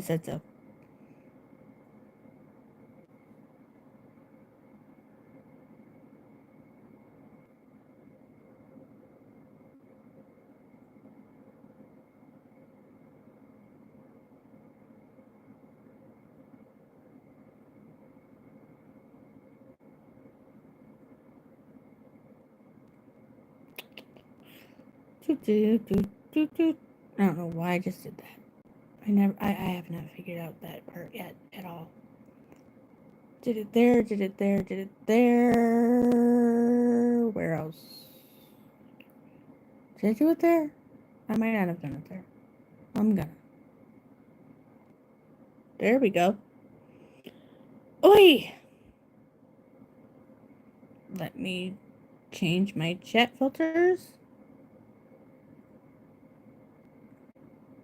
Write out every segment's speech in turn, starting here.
always said so. I don't know why I just did that. I have not figured out that part yet at all. Did it there, did it there, did it there. Where else? Did I do it there? I might not have done it there. I'm gonna. There we go. Oi! Let me change my chat filters.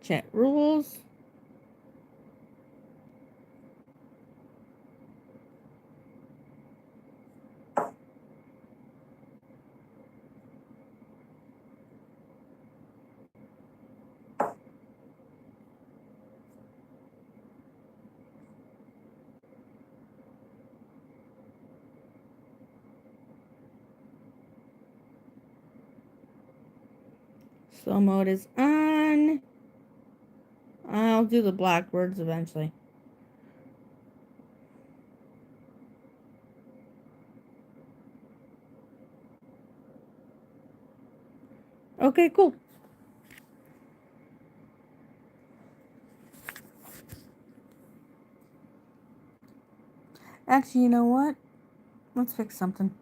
Chat rules. Slow mode is on. I'll do the black words eventually. Okay, cool. Actually, you know what? Let's fix something.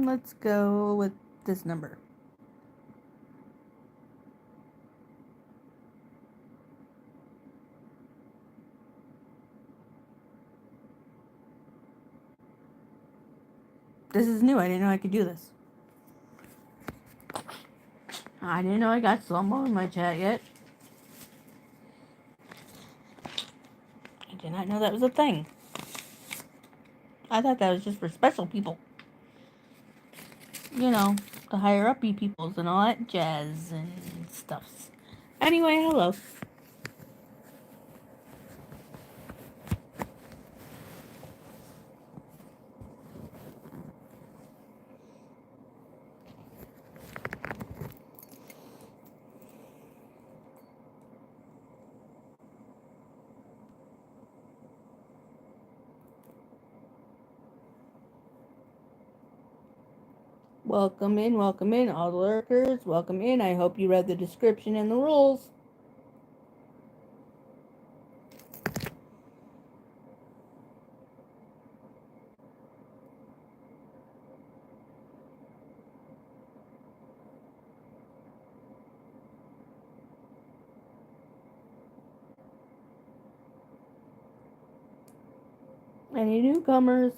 Let's go with this number. This is new. I didn't know I could do this. I didn't know I got slow-mo in my chat yet. I did not know that was a thing. I thought that was just for special people. You know, the higher uppy peoples and all that jazz and stuffs. Anyway, hello. Welcome in, all the lurkers. Welcome in. I hope you read the description and the rules. Any newcomers?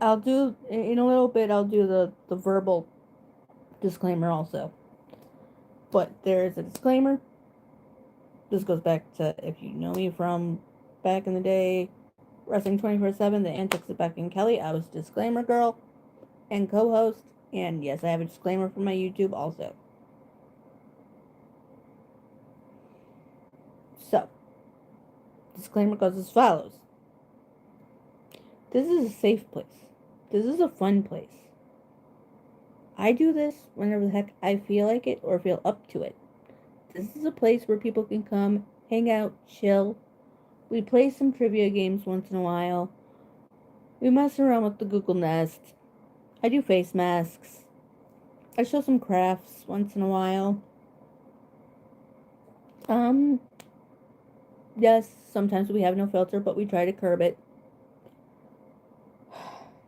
I'll do in a little bit. I'll do the verbal disclaimer also. But there is a disclaimer. This goes back to if you know me from back in the day, Wrestling 24/7, the antics of Becky and Kelly. I was disclaimer girl and co-host, and yes, I have a disclaimer for my YouTube also. So, disclaimer goes as follows. This is a safe place. This is a fun place. I do this whenever the heck I feel like it or feel up to it. This is a place where people can come, hang out, chill. We play some trivia games once in a while. We mess around with the Google Nest. I do face masks. I show some crafts once in a while. Yes, sometimes we have no filter, but we try to curb it.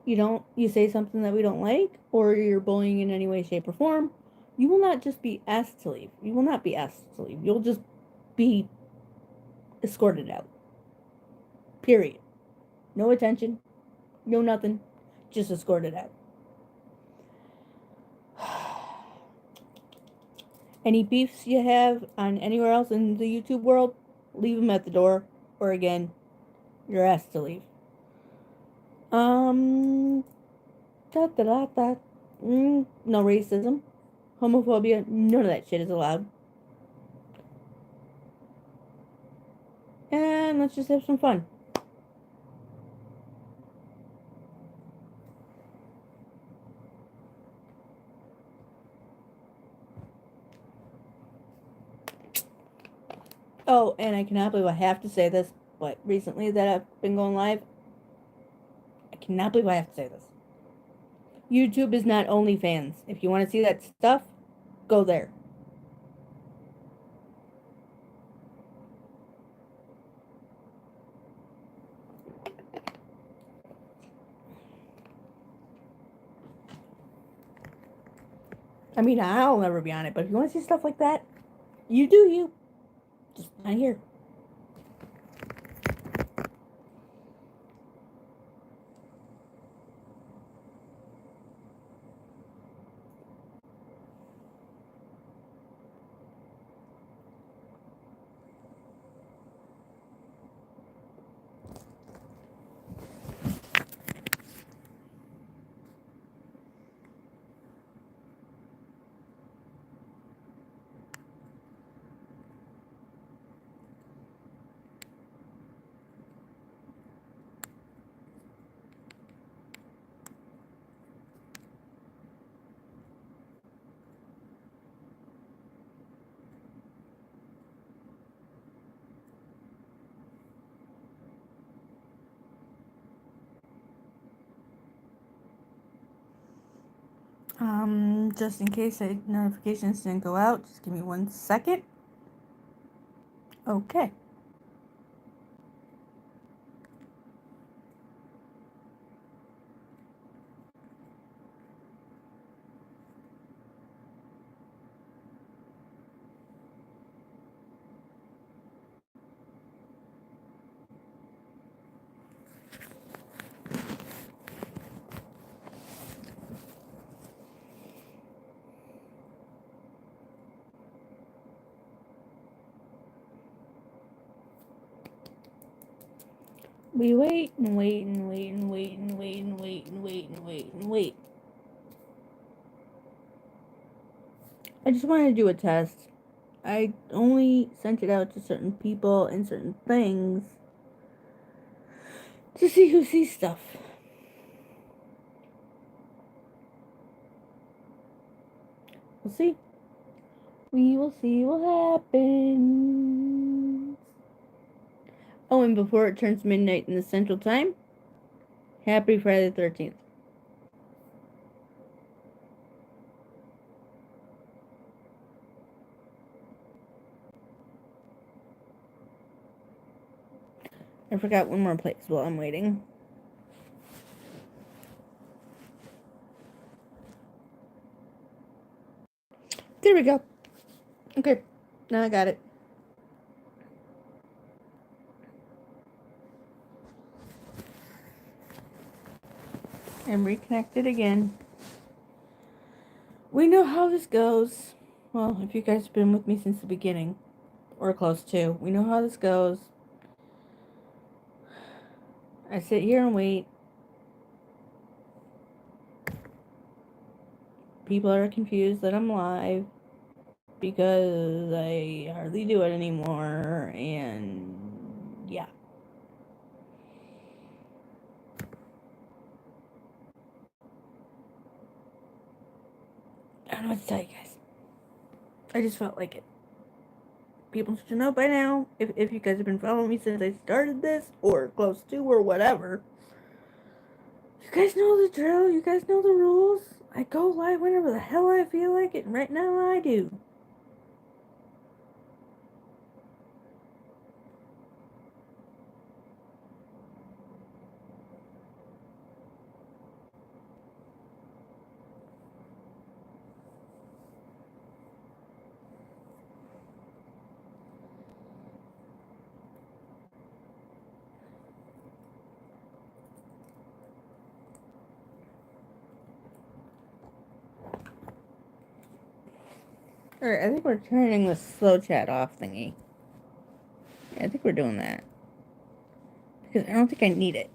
You say something that we don't like, or you're bullying in any way, shape, or form, you will not just be asked to leave. You will not be asked to leave. You'll just be escorted out. Period. No attention. No nothing. Just escorted out. Any beefs you have on anywhere else in the YouTube world, leave them at the door. Or again, You're asked to leave. Um, da da da da. No racism, homophobia, none of that shit is allowed. And let's just have some fun. Oh, and I cannot believe I have to say this, but recently that I've been going live, I cannot believe I have to say this. YouTube is not OnlyFans. If you want to see that stuff, go there. I mean, I'll never be on it, but if you want to see stuff like that, you do you. Just not here. Just in case notifications didn't go out, just give me 1 second. Okay. We wait and wait and wait and wait and wait and wait and wait and wait and wait. I just wanted to do a test. I only sent it out to certain people and certain things to see who sees stuff. We'll see. We will see what happens. Oh, and before it turns midnight in the Central Time, happy Friday the 13th. I forgot one more place while I'm waiting. There we go. Okay, now I got it. I'm reconnected again. We know how this goes. Well, if you guys have been with me since the beginning, or close to, we know how this goes. I sit here and wait. People are confused that I'm live because I hardly do it anymore, and yeah. I don't know what to tell you guys. I just felt like it. People should know by now, if you guys have been following me since I started this, or close to, or whatever. You guys know the drill, you guys know the rules. I go live whenever the hell I feel like it, and right now I do. Alright, I think we're turning the slow chat off thingy. Yeah, I think we're doing that. because I don't think I need it.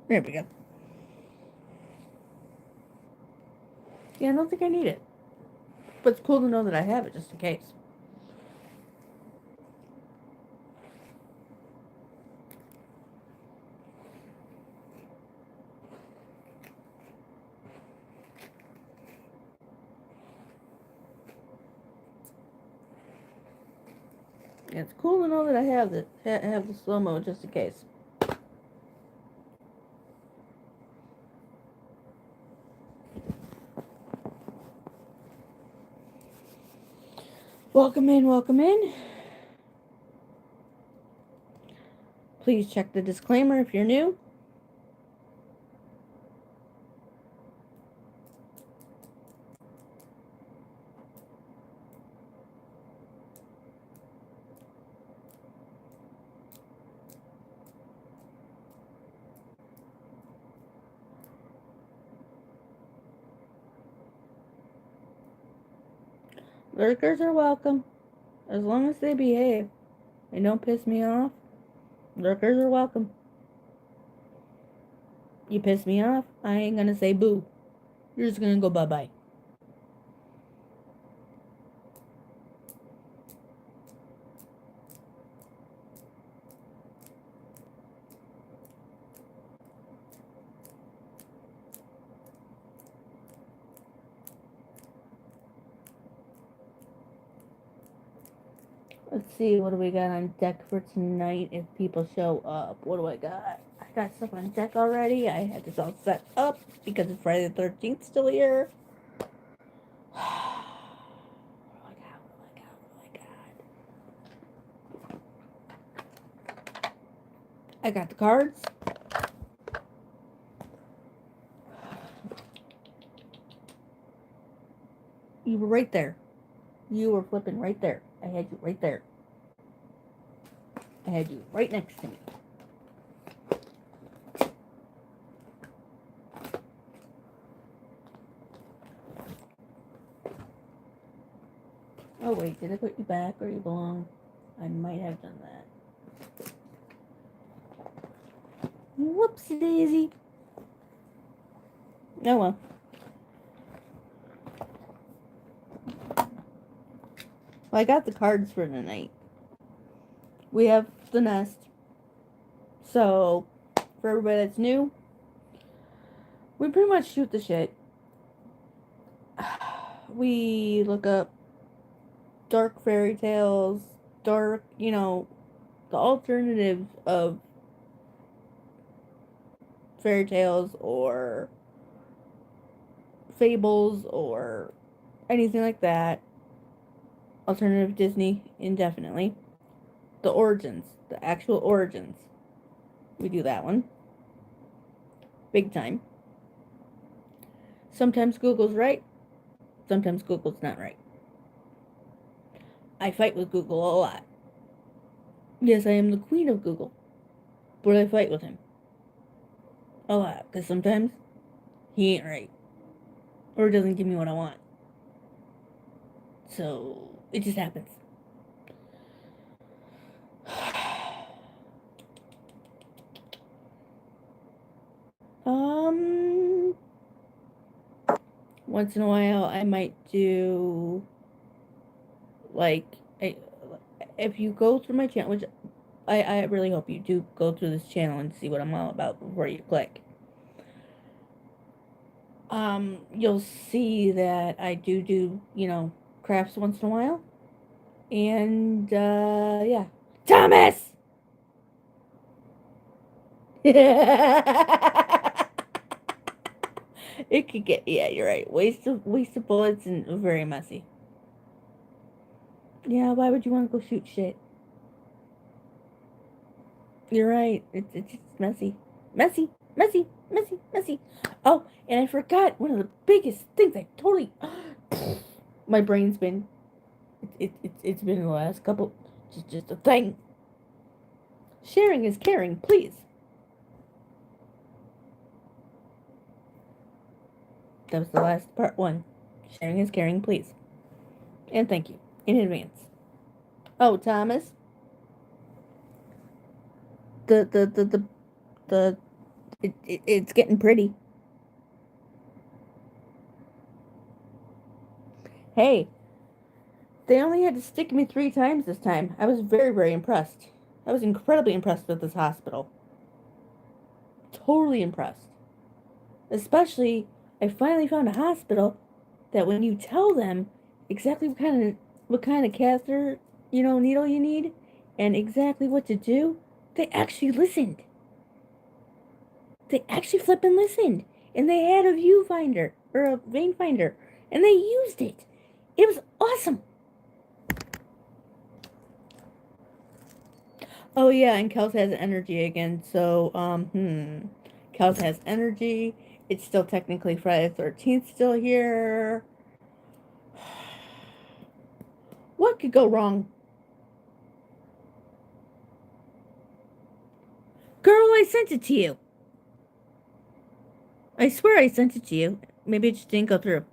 There we go. Yeah, I don't think I need it. But it's cool to know that I have it just in case. Yeah, it's cool to know that I have the slow-mo just in case. Welcome in, welcome in. Please check the disclaimer if you're new. Lurkers are welcome, as long as they behave and don't piss me off. Lurkers are welcome. You piss me off, I ain't gonna say boo. You're just gonna go bye-bye. Let's see, what do we got on deck for tonight if people show up? What do I got? I got stuff on deck already. I had this all set up because it's Friday the 13th still here. What do I got? I got the cards. You were right there. You were flipping right there. I had you right there. I had you right next to me. Oh wait, did I put you back where you belong? I might have done that. Whoopsie daisy. Oh well. Well, I got the cards for tonight. We have the nest. So, for everybody that's new, we pretty much shoot the shit. We look up dark fairy tales, dark, the alternatives of fairy tales or fables or anything like that. Alternative Disney, indefinitely. The origins, the actual origins. We do that one. Big time. Sometimes Google's right, sometimes Google's not right. I fight with Google a lot. Yes, I am the queen of Google, but I fight with him a lot because sometimes he ain't right or doesn't give me what I want. So it just happens. Once in a while I might do if you go through my channel, which I really hope you do go through this channel and see what I'm all about before you click. You'll see that I do, crafts once in a while. And, yeah. Thomas! It could get, yeah, you're right. Waste of bullets and very messy. Yeah, why would you want to go shoot shit? You're right. It's just messy. Messy. Oh, and I forgot one of the biggest things. I totally... My brain's been... It's been the last couple... Just a thing. Sharing is caring, please. That was the last part 1. Sharing is caring, please. And thank you in advance. Oh, Thomas. It's getting pretty. Hey, they only had to stick me 3 times this time. I was very, very impressed. I was incredibly impressed with this hospital. Totally impressed. Especially, I finally found a hospital that when you tell them exactly what kind of catheter, needle you need, and exactly what to do, they actually listened. They actually flippin' listened. And they had a viewfinder, or a vein finder, and they used it. It was awesome. Oh yeah, and Kels has energy again, so, Kels has energy. It's still technically Friday the 13th still here. What could go wrong? Girl, I sent it to you. I swear I sent it to you. Maybe it just didn't go through.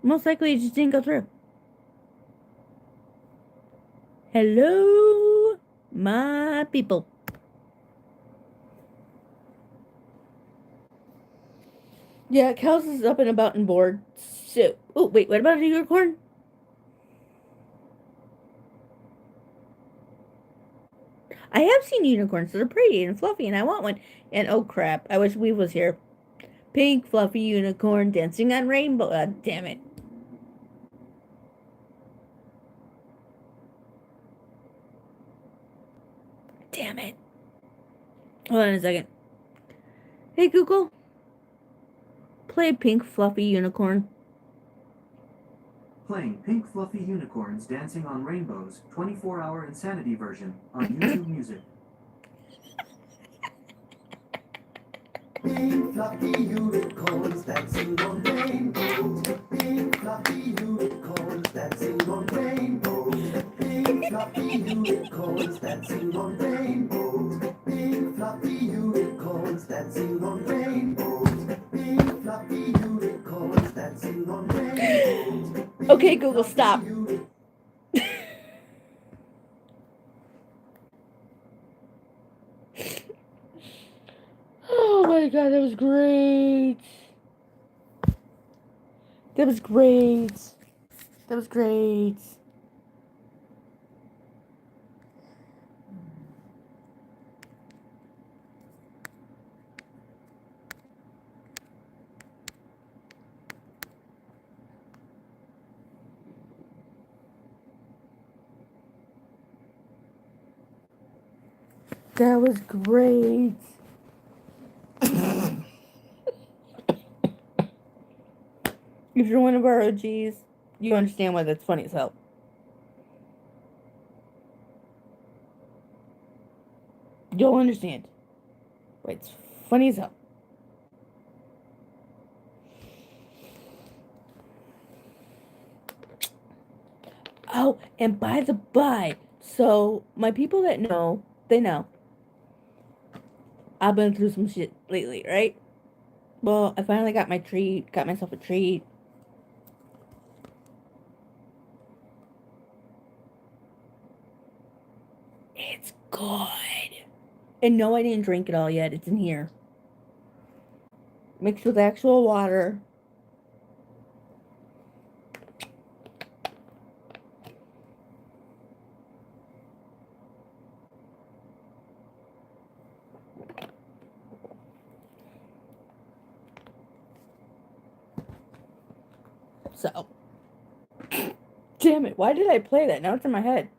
Most likely it just didn't go through. Hello, my people. Yeah, Kels is up and about and bored. So, oh wait, what about a unicorn? I have seen unicorns. They're pretty and fluffy, and I want one. And oh crap, I wish Weave was here. Pink, fluffy unicorn dancing on rainbow. Damn it. Damn it. Hold on a second. Hey Google, play Pink, fluffy unicorn. Playing Pink Fluffy Unicorns Dancing on Rainbows 24-hour Insanity version on YouTube Music. Pink fluffy unicorns dancing on rainbows. Pink fluffy unicorns dancing on rainbows. Pink fluffy unicorns dancing on rainbows. Pink fluffy unicorns dancing on rainbows. Pink fluffy unicorns dancing on rainbows. Okay, Google, stop. Oh my god, that was great. That was great. That was great. That was great. If you're one of our OGs, you understand why that's funny as hell. You'll understand. Why it's funny as hell. Oh, and by the by, so my people that know, they know. I've been through some shit lately, right? Well, I finally got my treat, got myself a treat. It's good. And no, I didn't drink it all yet. It's in here. Mixed with actual water. So. Damn it, why did I play that? Now it's in my head.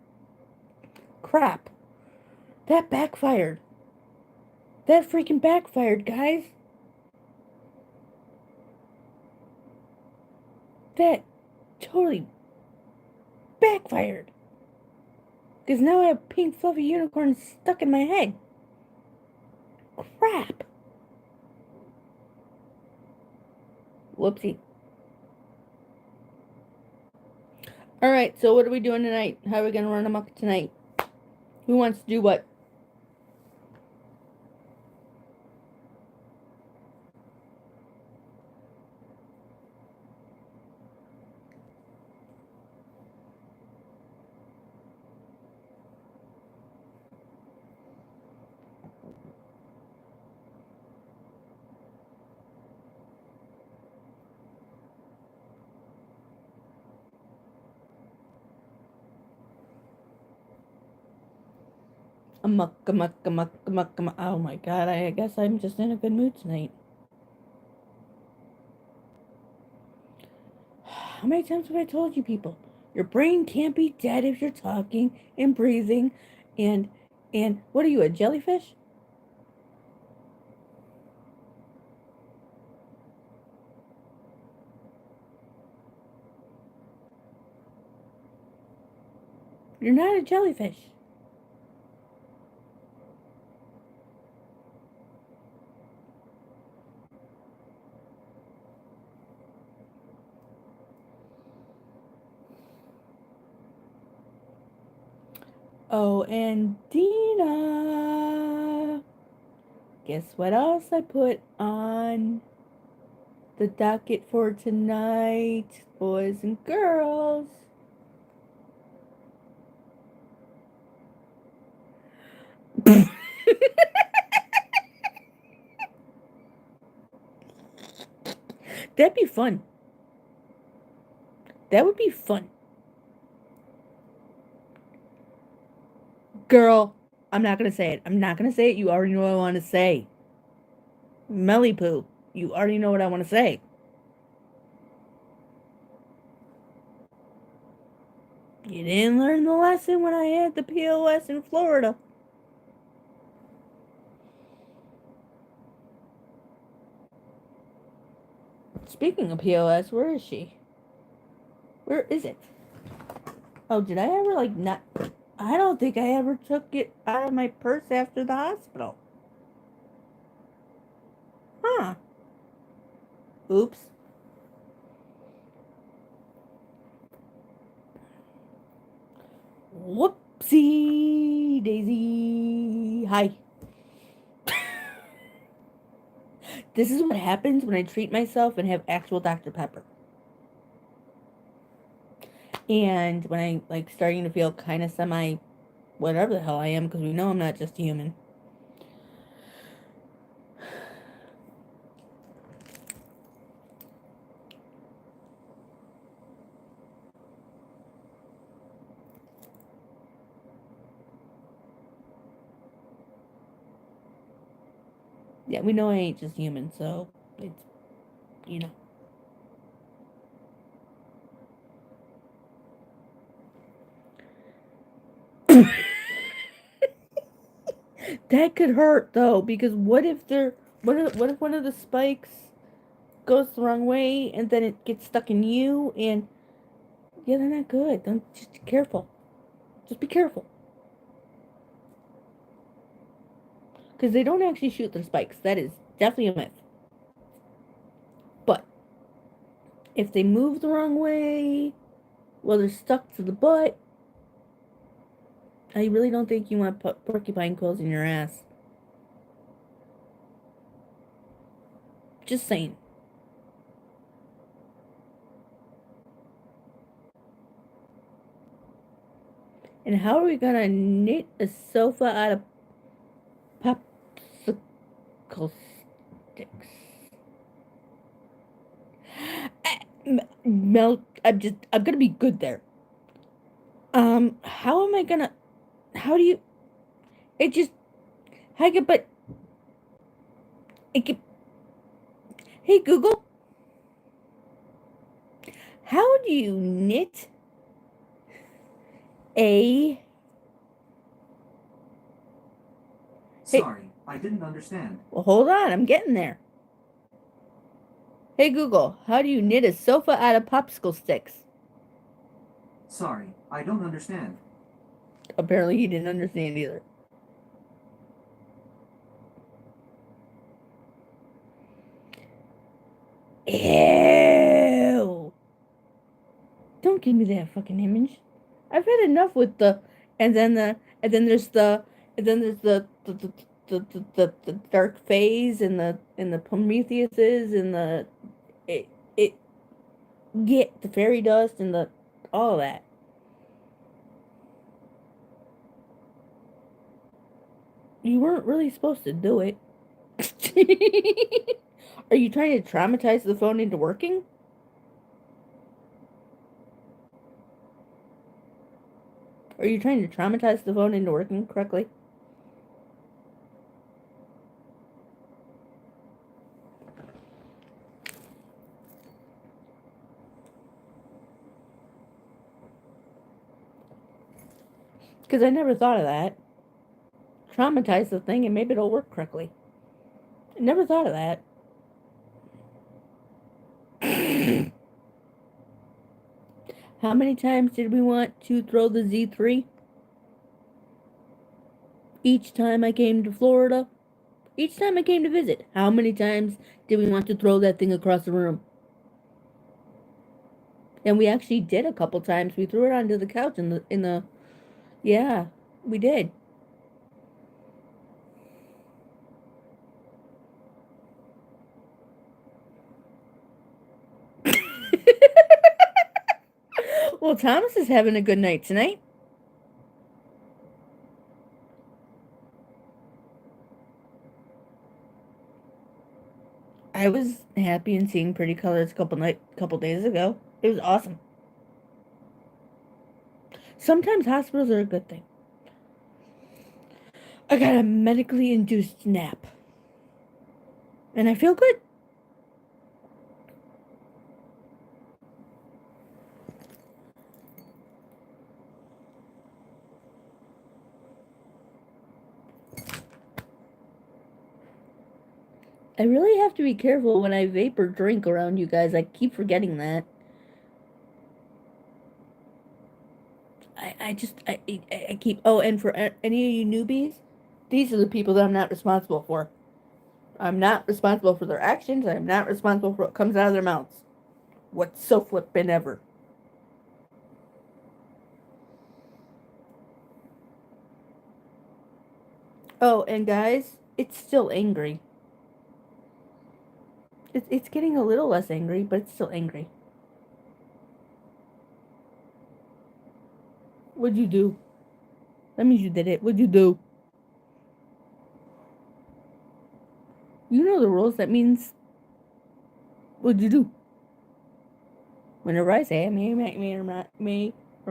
Crap. That backfired. That freaking backfired, guys. That totally backfired. Because now I have pink fluffy unicorns stuck in my head. Crap. Whoopsie. Alright, so what are we doing tonight? How are we going to run amok tonight? Who wants to do what? Amok, amok, amok, amok, amok. Oh my god, I guess I'm just in a good mood tonight. How many times have I told you people? Your brain can't be dead if you're talking and breathing and what are you, a jellyfish? You're not a jellyfish. Oh, and Dina. Guess what else I put on the docket for tonight, boys and girls? That'd be fun. That would be fun. Girl, I'm not gonna say it. I'm not gonna say it. You already know what I want to say. Melly poo. You already know what I want to say. You didn't learn the lesson when I had the POS in Florida. Speaking of POS, where is she? Where is it? Oh, did I ever, like, not... I don't think I ever took it out of my purse after the hospital. Huh. Oops. Whoopsie daisy. Hi. This is what happens when I treat myself and have actual Dr. Pepper. And when I, like, starting to feel kind of semi whatever the hell I am, because we know I'm not just human. Yeah, we know I ain't just human, so it's, you know. That could hurt though, because what if one of the spikes goes the wrong way and then it gets stuck in you and yeah, they're not good. Don't just be careful. Just be careful. Because they don't actually shoot the spikes. That is definitely a myth. But if they move the wrong way, well, they're stuck to the butt. I really don't think you want porcupine quills in your ass. Just saying. And how are we gonna knit a sofa out of popsicle sticks? Mel, I'm gonna be good there. How am I gonna, how do you, it just, how can, but, it can, hey Google, how do you knit a, Sorry, I didn't understand. well, hold on, I'm getting there. Hey Google, how do you knit a sofa out of popsicle sticks? Sorry, I don't understand. Apparently he didn't understand either. Ew! Don't give me that fucking image. I've had enough with the, and then the, and then there's the, and then there's the dark phase and the Prometheuses and the, it get the fairy dust and the, all of that. You weren't really supposed to do it. Are you trying to traumatize the phone into working? Are you trying to traumatize the phone into working correctly? Because I never thought of that. Traumatize the thing and maybe it'll work correctly. I never thought of that. How many times did we want to throw the Z3? Each time I came to Florida? Each time I came to visit, how many times did we want to throw that thing across the room? And we actually did a couple times. We threw it onto the couch in the yeah, we did. Well, Thomas is having a good night tonight. I was happy and seeing pretty colors a couple days ago. It was awesome. Sometimes hospitals are a good thing. I got a medically induced nap. And I feel good. I really have to be careful when I vape or drink around you guys. I keep forgetting that. I keep... Oh, and for any of you newbies, these are the people that I'm not responsible for. I'm not responsible for their actions. I'm not responsible for what comes out of their mouths. What's so flippin' ever. Oh, and guys, it's still angry. It's getting a little less angry, but it's still angry. What'd you do? That means you did it. What'd you do? You know the rules. That means... What'd you do? Whenever I say it, may or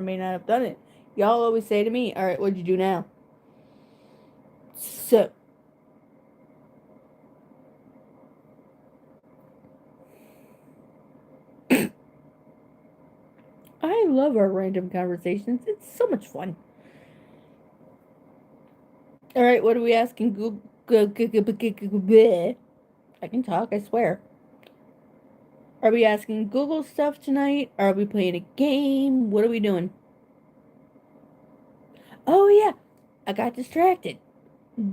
may not have done it. Y'all always say to me, alright, what'd you do now? So... I love our random conversations. It's so much fun. Alright, what are we asking Google? I can talk, I swear. Are we asking Google stuff tonight? Are we playing a game? What are we doing? Oh yeah, I got distracted.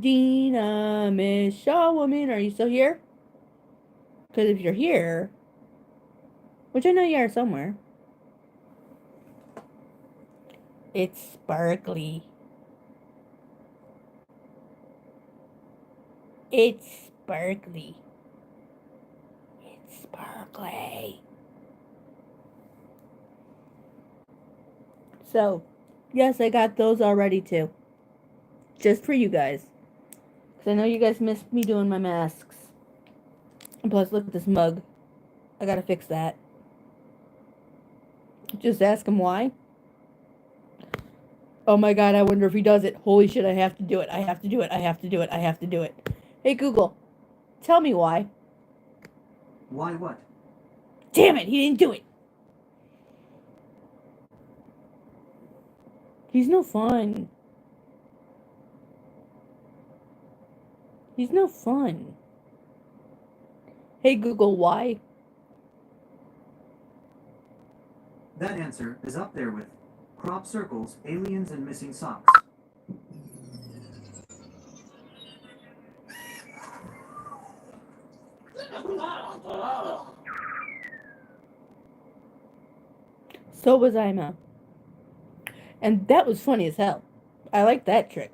Dina, Miss Shaw Woman, are you still here? Because if you're here, which I know you are somewhere, it's sparkly. It's sparkly. It's sparkly. So, yes, I got those already too. Just for you guys. Because I know you guys missed me doing my masks. And plus, look at this mug. I gotta fix that. Just ask him why. Oh my god, I wonder if he does it. Holy shit, I have to do it. I have to do it. I have to do it. I have to do it. Hey, Google, tell me why. Why what? Damn it, he didn't do it. He's no fun. He's no fun. Hey, Google, why? That answer is up there with crop circles, aliens, and missing socks. So was Ima. And that was funny as hell. I like that trick.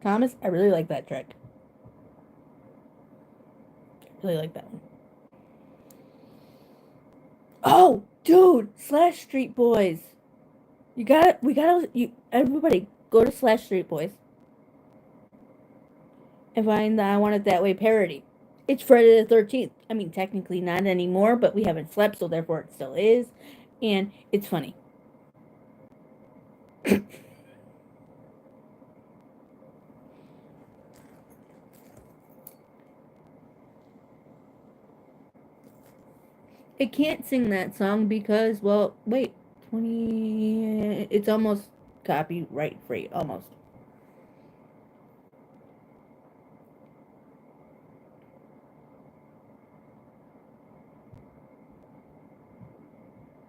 Thomas, I really like that trick. Really like that one. Oh, dude, Slash Street Boys. Everybody go to Slash Street Boys and find the I Want It That Way parody. It's Friday the 13th. I mean, technically not anymore, but we haven't slept, so therefore it still is. And it's funny. I can't sing that song because, well, wait, it's almost copyright free, almost.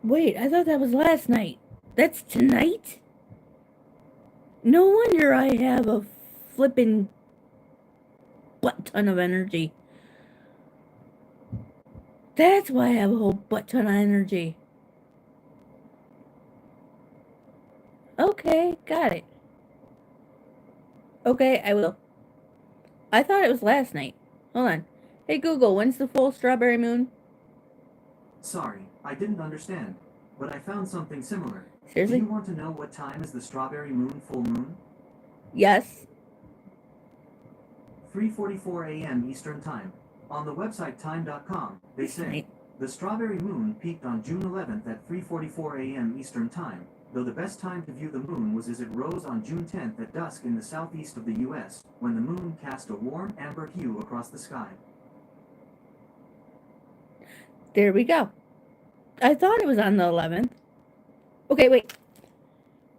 Wait, I thought that was last night. That's tonight? No wonder I have a flippin' butt ton of energy. That's why I have a whole butt ton of energy. Okay, got it. Okay, I will. I thought it was last night. Hold on. Hey Google, when's the full strawberry moon? Sorry, I didn't understand. But I found something similar. Seriously? Do you want to know what time is the strawberry moon full moon? Yes. 3:44 a.m. Eastern Time. On the website time.com, they say, Right. the strawberry moon peaked on June 11th at 3:44 a.m. Eastern Time, though the best time to view the moon was as it rose on June 10th at dusk in the southeast of the U.S., when the moon cast a warm amber hue across the sky. There we go. I thought it was on the 11th. Okay, wait.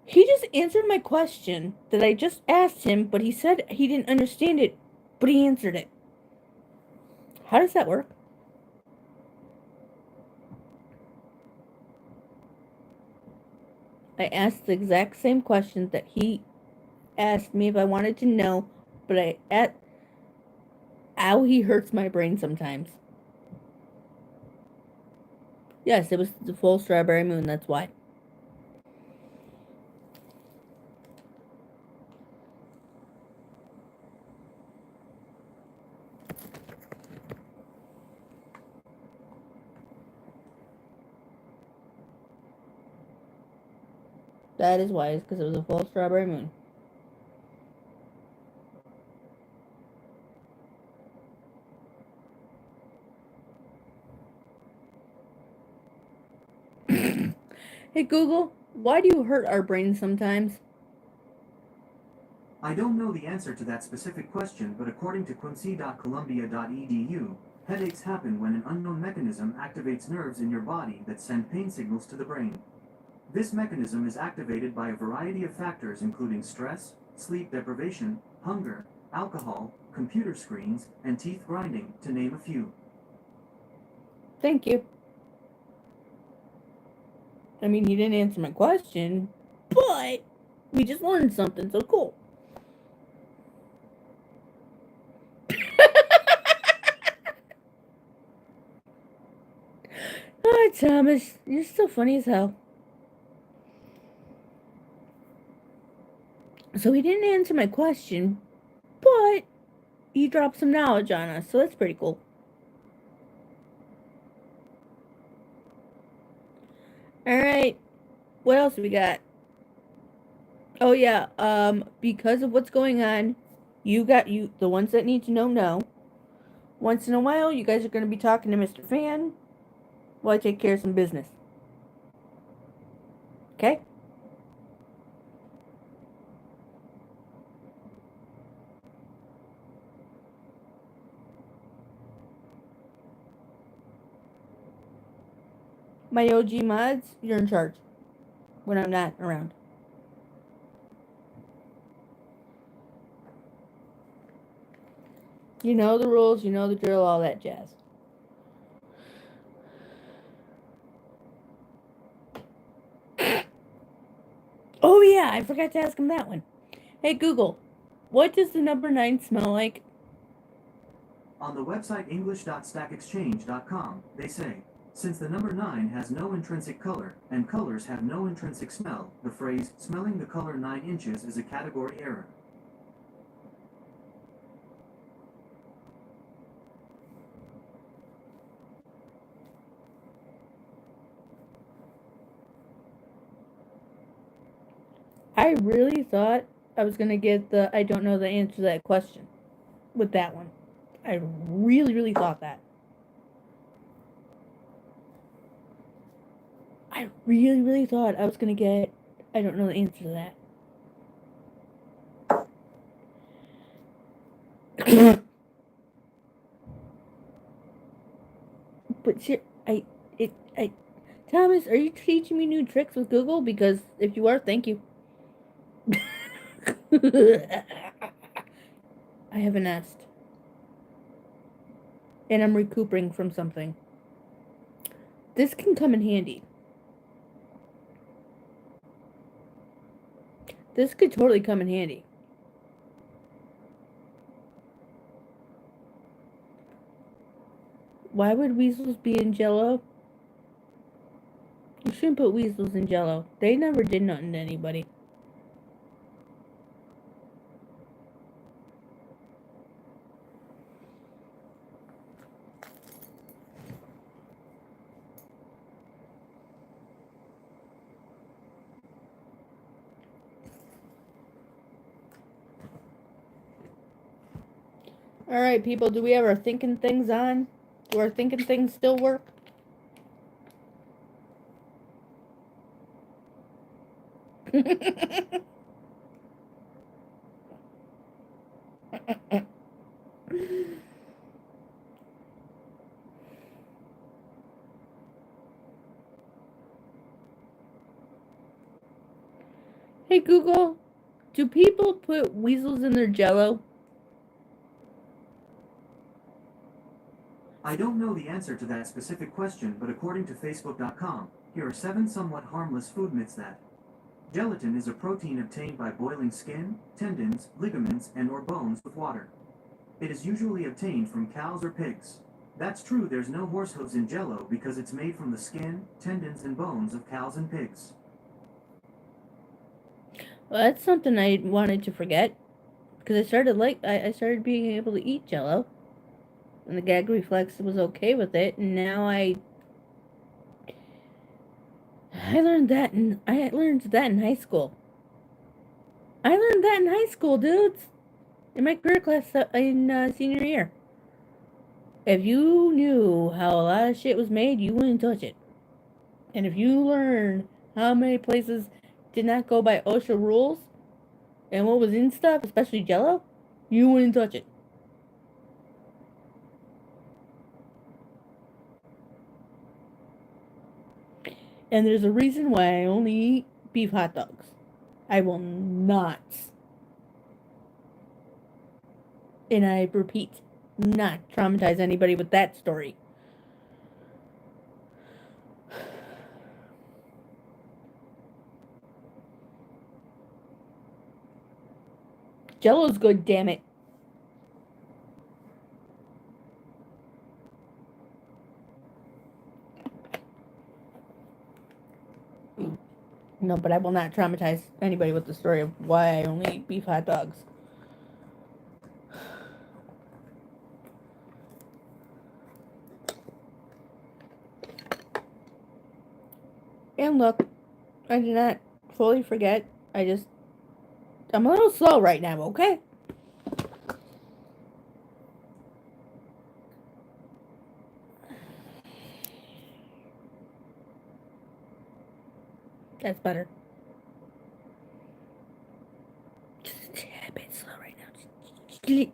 He just answered my question that I just asked him, but he said he didn't understand it, but he answered it. How does that work? I asked the exact same question that he asked me if I wanted to know, but ow, he hurts my brain sometimes. Yes, it was the full strawberry moon, that's why. That is why, it's because it was a full strawberry moon. Hey Google, why do you hurt our brains sometimes? I don't know the answer to that specific question, but according to quincy.columbia.edu, headaches happen when an unknown mechanism activates nerves in your body that send pain signals to the brain. This mechanism is activated by a variety of factors including stress, sleep deprivation, hunger, alcohol, computer screens, and teeth grinding, to name a few. Thank you. I mean, you didn't answer my question, but we just learned something, so cool. Oh, Thomas, you're so funny as hell. So he didn't answer my question, but he dropped some knowledge on us, so that's pretty cool. Alright, what else we got? Oh yeah, because of what's going on, the ones that need to know. Once in a while, you guys are going to be talking to Mr. Fan while I take care of some business. Okay? My OG mods, you're in charge when I'm not around. You know the rules, you know the drill, all that jazz. Oh yeah, I forgot to ask him that one. Hey Google, what does the number 9 smell like? On the website english.stackexchange.com, they say, since the number 9 has no intrinsic color, and colors have no intrinsic smell, the phrase, smelling the color 9 inches is a category error. I really thought I was gonna get the I don't know the answer to that question with that one. I really, really thought that. I really, really thought I was gonna get I don't know the answer to that. But Thomas, are you teaching me new tricks with Google? Because if you are, thank you. I have a nest. And I'm recuperating from something. This can come in handy. This could totally come in handy. Why would weasels be in Jello? You shouldn't put weasels in Jello. They never did nothing to anybody. Alright, people, do we have our thinking things on? Do our thinking things still work? Hey Google, do people put weasels in their Jello? I don't know the answer to that specific question, but according to Facebook.com, here are 7 somewhat harmless food myths that gelatin is a protein obtained by boiling skin, tendons, ligaments, and/or bones with water. It is usually obtained from cows or pigs. That's true, there's no horse hooves in Jello because it's made from the skin, tendons, and bones of cows and pigs. Well, that's something I wanted to forget. Because I started being able to eat Jello. And the gag reflex was okay with it, and now I learned that in high school. I learned that in high school, dudes. In my career class in senior year. If you knew how a lot of shit was made, you wouldn't touch it. And if you learn how many places did not go by OSHA rules and what was in stuff, especially Jello, you wouldn't touch it. And there's a reason why I only eat beef hot dogs. I will not, and I repeat, not traumatize anybody with that story. Jello's good, damn it. No, but I will not traumatize anybody with the story of why I only eat beef hot dogs. And look, I did not fully forget. I'm a little slow right now, okay? That's better. Just a tad bit slow right now. Just a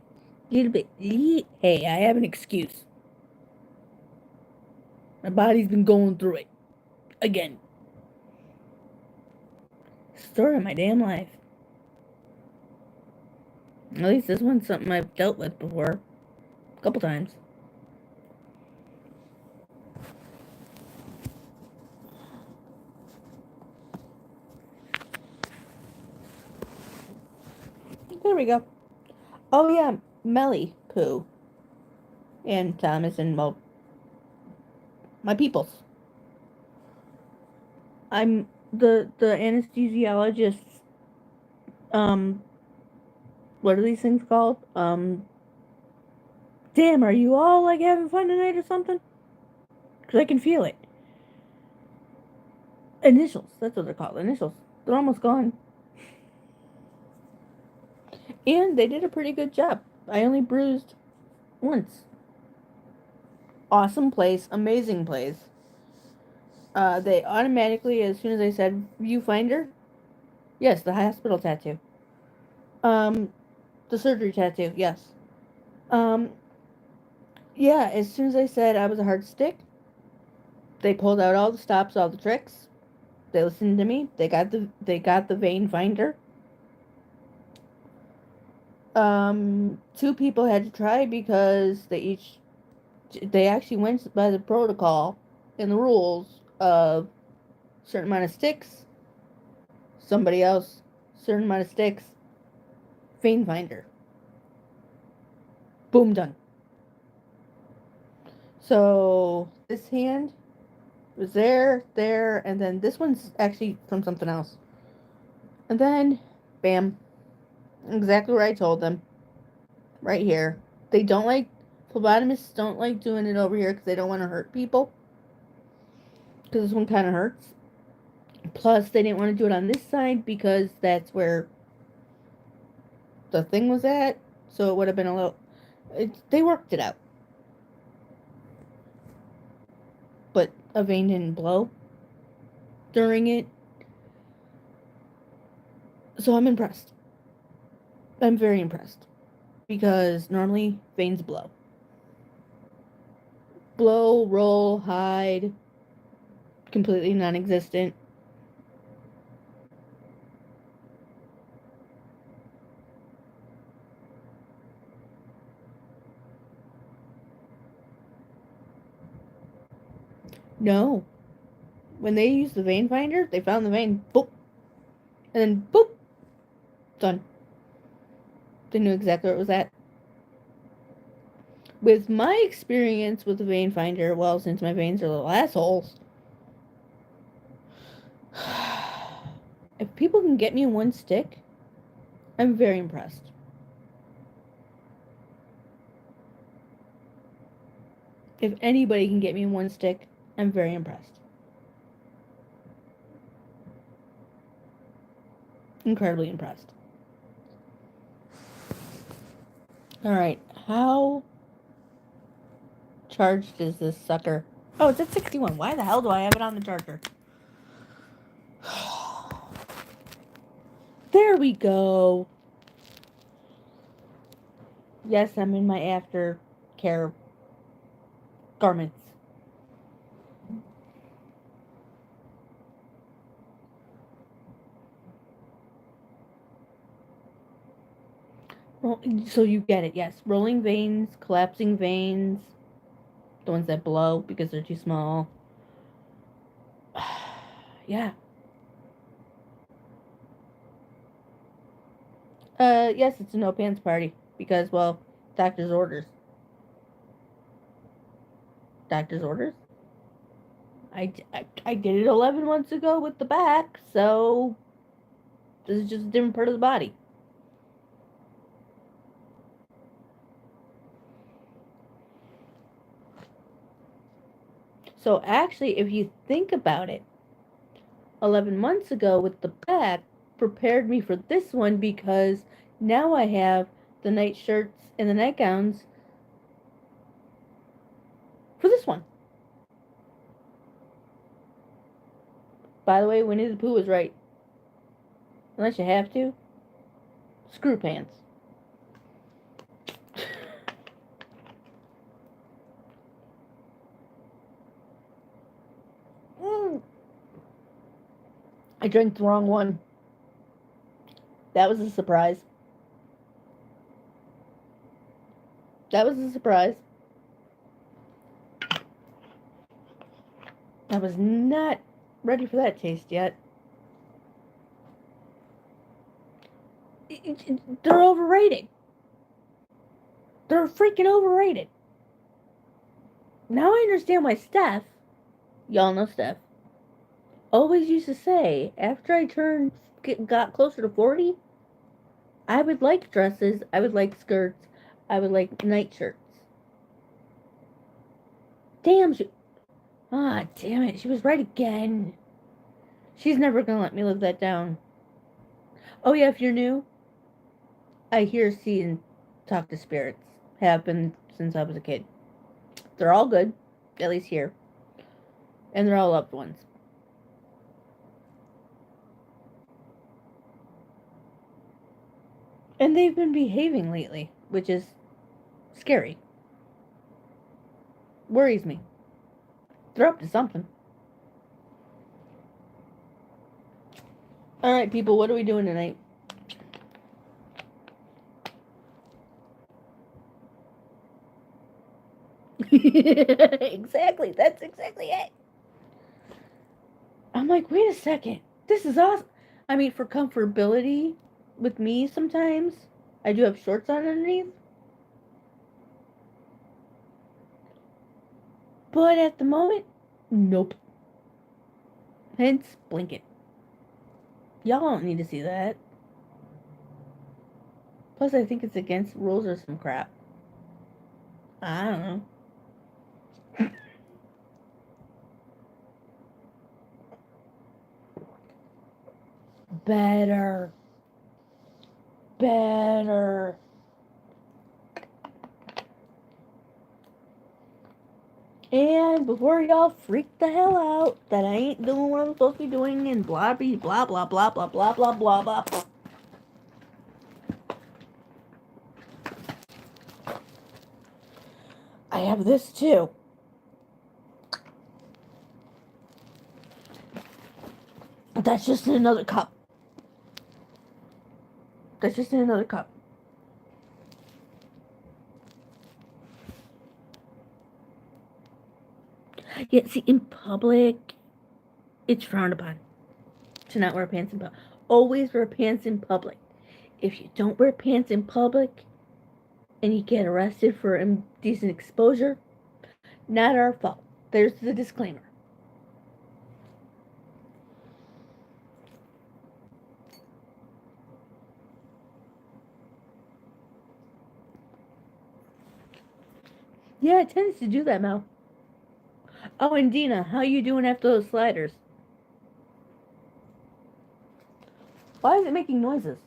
little bit. Hey, I have an excuse. My body's been going through it. Again. Story of my damn life. At least this one's something I've dealt with before. A couple times. There we go. Oh yeah, Melly Pooh. And Thomas and Mo. My peoples. I'm the anesthesiologist. What are these things called? Damn, are you all like having fun tonight or something? Because I can feel it. Initials, that's what they're called. Initials. They're almost gone. And they did a pretty good job. I only bruised once. Awesome place, amazing place. They automatically, as soon as I said viewfinder, yes, the hospital tattoo. The surgery tattoo, yes. Yeah, as soon as I said I was a hard stick, they pulled out all the stops, all the tricks. They listened to me. They got the vein finder. Two people had to try because they actually went by the protocol and the rules of certain amount of sticks, somebody else, certain amount of sticks, vein finder. Boom, done. So this hand was there, and then this one's actually from something else. And then, bam, exactly what I told them. Right here. They don't like, phlebotomists don't like doing it over here because they don't want to hurt people. Because this one kind of hurts. Plus, they didn't want to do it on this side because that's where the thing was at. So it would have been a little. They worked it out. But a vein didn't blow during it. So I'm impressed. I'm very impressed. Because normally veins blow. Blow, roll, hide. Completely non existent. No. When they used the vein finder, they found the vein, boop. And then boop. Done. They knew exactly where it was at. With my experience with the vein finder, well, since my veins are little assholes, if people can get me one stick, I'm very impressed. If anybody can get me one stick, I'm very impressed. Incredibly impressed. Alright, how charged is this sucker? Oh, it's at 61. Why the hell do I have it on the charger? There we go. Yes, I'm in my aftercare garments. Well, so you get it, yes. Rolling veins, collapsing veins, the ones that blow because they're too small. Yeah. Yes, it's a no pants party because, well, doctor's orders. Doctor's orders? I did it 11 months ago with the back, so this is just a different part of the body. So actually, if you think about it, 11 months ago with the back prepared me for this one because now I have the night shirts and the nightgowns for this one. By the way, Winnie the Pooh was right. Unless you have to, screw pants. I drank the wrong one. That was a surprise. That was a surprise. I was not ready for that taste yet. They're overrated. They're freaking overrated. Now I understand why Steph, y'all know Steph, always used to say after I got closer to 40, I would like dresses, I would like skirts, I would like nightshirts. Damn, damn it, she was right again. She's never gonna let me live that down. Oh yeah, if you're new, I hear, see, and talk to spirits. Have been since I was a kid. They're all good, at least here. And they're all loved ones. And they've been behaving lately, which is scary. Worries me. They're up to something. Alright, people, what are we doing tonight? Exactly. That's exactly it. I'm like, wait a second. This is awesome. I mean, for comfortability with me sometimes, I do have shorts on underneath. But at the moment, nope. Hence, blanket. Y'all don't need to see that. Plus, I think it's against rules or some crap. I don't know. Better. Better. And before y'all freak the hell out that I ain't doing what I'm supposed to be doing and blah blah blah blah blah blah blah blah blah blah. I have this too. That's just in another cup. That's just in another cup. Yeah, see, in public, it's frowned upon to not wear pants in public. Always wear pants in public. If you don't wear pants in public and you get arrested for indecent exposure, not our fault. There's the disclaimer. Yeah, it tends to do that, Mel. Oh, and Dina, how you doing after those sliders? Why is it making noises?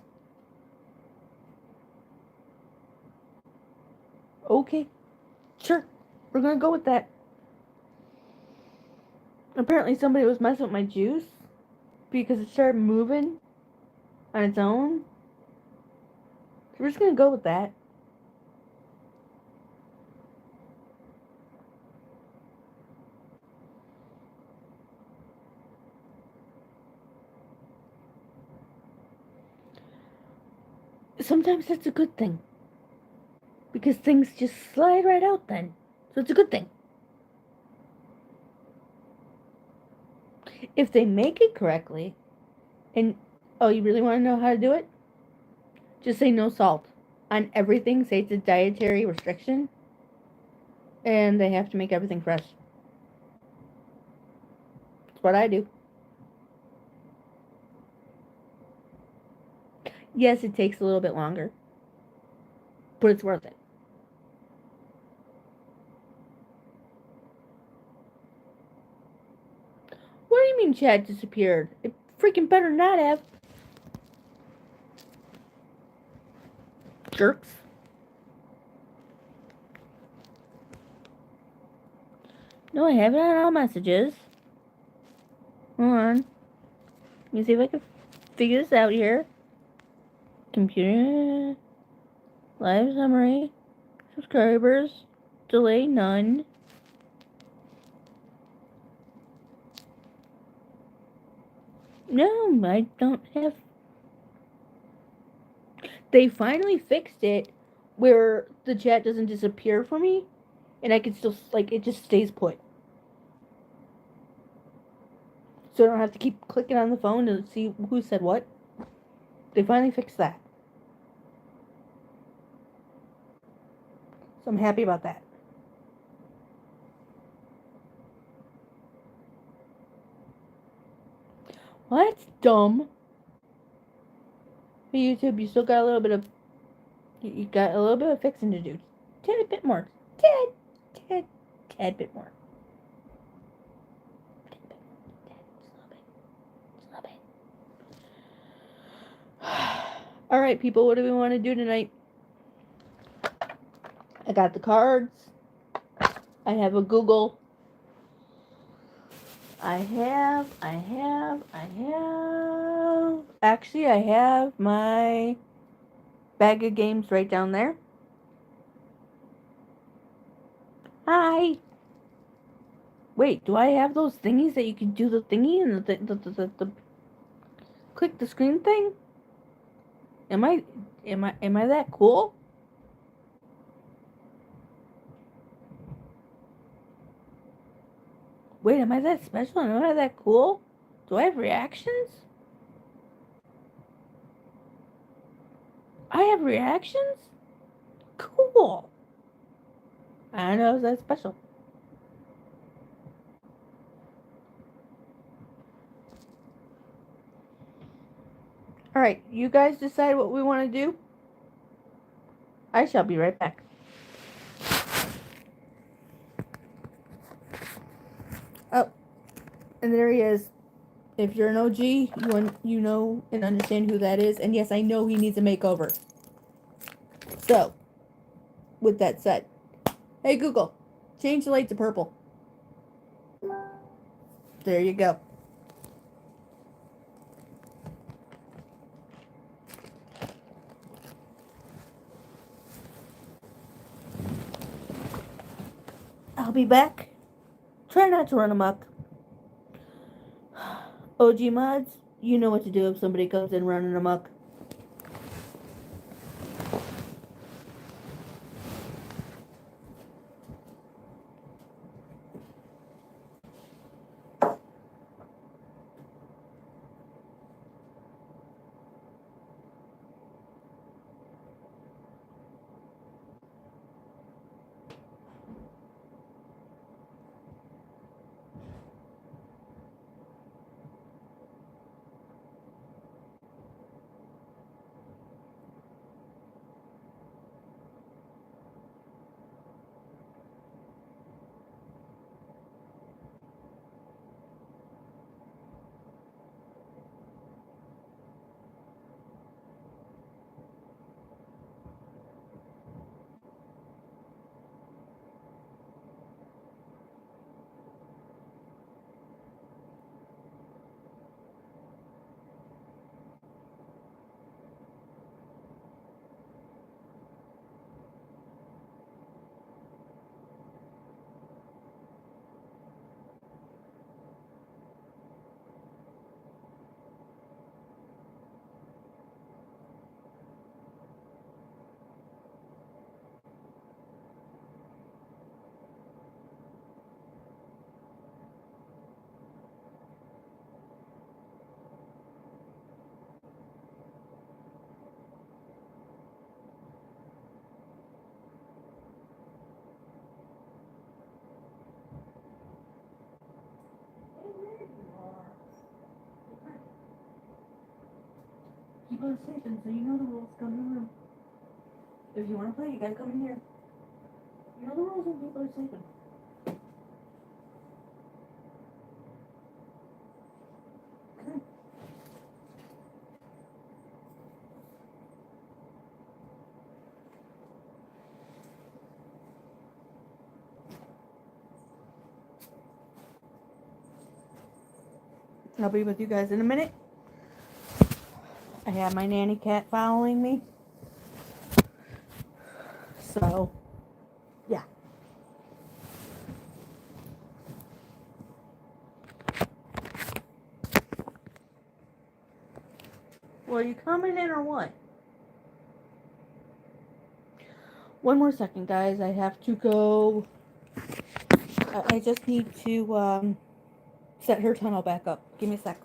Okay, sure. We're gonna go with that. Apparently somebody was messing with my juice because it started moving on its own. So we're just gonna go with that. Sometimes that's a good thing. Because things just slide right out then. So it's a good thing. If they make it correctly, and oh, you really want to know how to do it? Just say no salt. On everything, say it's a dietary restriction. And they have to make everything fresh. That's what I do. Yes, it takes a little bit longer. But it's worth it. What do you mean Chad disappeared? It freaking better not have. Jerks. No, I have it on all messages. Hold on. Let me see if I can figure this out here. Computer. Live summary. Subscribers. Delay none. No, I don't have. They finally fixed it where the chat doesn't disappear for me and I can still, like, it just stays put. So I don't have to keep clicking on the phone to see who said what. They finally fixed that. So I'm happy about that. Well, that's dumb. Hey, YouTube, you still got a little bit of... You got a little bit of fixing to do. Tad bit more. Tad bit more. Alright, people, what do we want to do tonight? I got the cards. I have a Google. I have. Actually, I have my bag of games right down there. Hi. Wait, do I have those thingies that you can do the thingy and the click the screen thing? Am I that cool? Wait, am I that special? Am I that cool? Do I have reactions? I have reactions? Cool. I don't know if that's special. Alright, you guys decide what we want to do. I shall be right back. Oh, and there he is. If you're an OG, you know and understand who that is. And yes, I know he needs a makeover. So, with that said, hey Google, change the light to purple. There you go. I'll be back. Try not to run amok. OG mods, you know what to do if somebody comes in running amok. Keep on sleeping, so you know the rules. Come in the room. If you want to play, you gotta come in here. You know the rules when people are sleeping. Come. I'll be with you guys in a minute. I have my nanny cat following me. So, yeah. Well, are you coming in or what? One more second, guys. I have to go. I just need to set her tunnel back up. Give me a sec.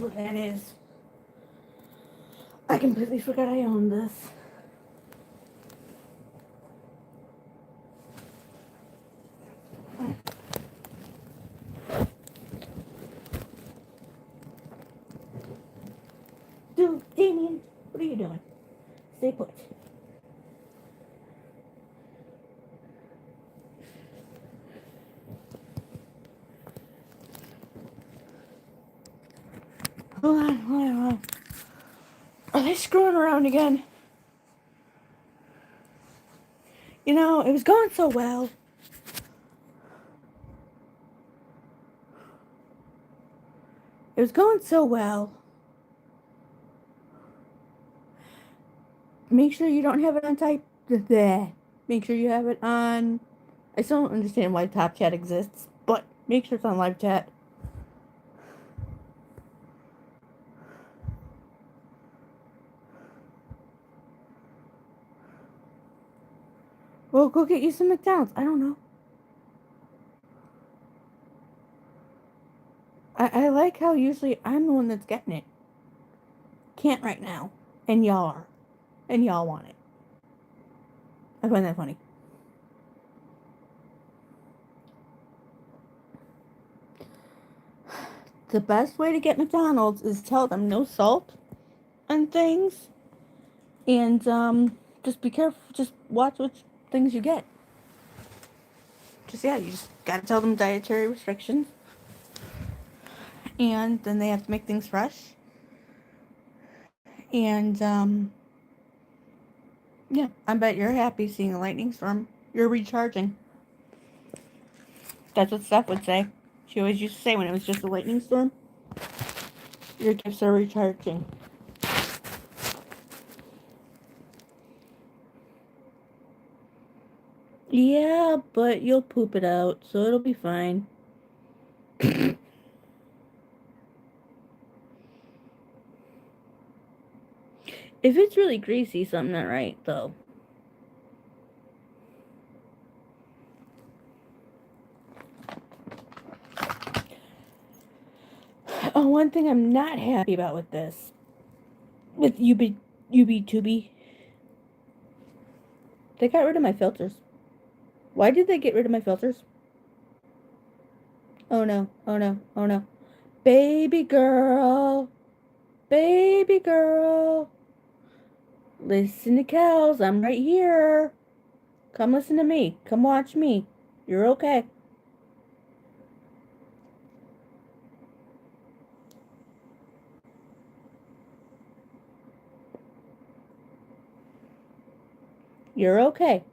what that is. I completely forgot I owned this. Dude, Damien, what are you doing? Stay put. Hold on. Are they screwing around again? You know, it was going so well. It was going so well. Make sure you don't have it on type. Make sure you have it on. I still don't understand why Top Chat exists, but make sure it's on live chat. Well, go get you some McDonald's. I don't know. I like how usually I'm the one that's getting it. Can't right now. And y'all are. And y'all want it. I find that funny. The best way to get McDonald's is tell them no salt on things. And just be careful. Just watch which things you get. You just gotta tell them dietary restrictions. And then they have to make things fresh. And yeah, I bet you're happy seeing a lightning storm. You're recharging. That's what Steph would say. She always used to say when it was just a lightning storm, your gifts are recharging. Yeah, but you'll poop it out, so it'll be fine. If it's really greasy, something not right, though. Oh, one thing I'm not happy about with this, with UB2B, they got rid of my filters. Why did they get rid of my filters? Oh no, oh no, oh no. Baby girl, baby girl. Listen to Kels, I'm right here. Come listen to me. Come watch me. You're okay. You're okay.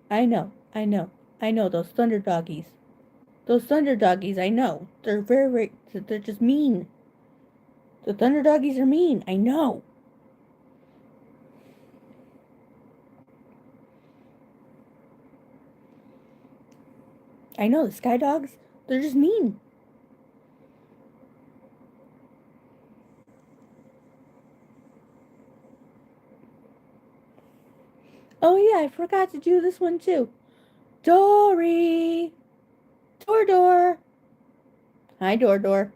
I know. Those thunder doggies. I know. They're very, they're just mean. The thunder doggies are mean. I know. The sky dogs, they're just mean. Oh yeah, I forgot to do this one too. Dory! Dor. Hi, Dor.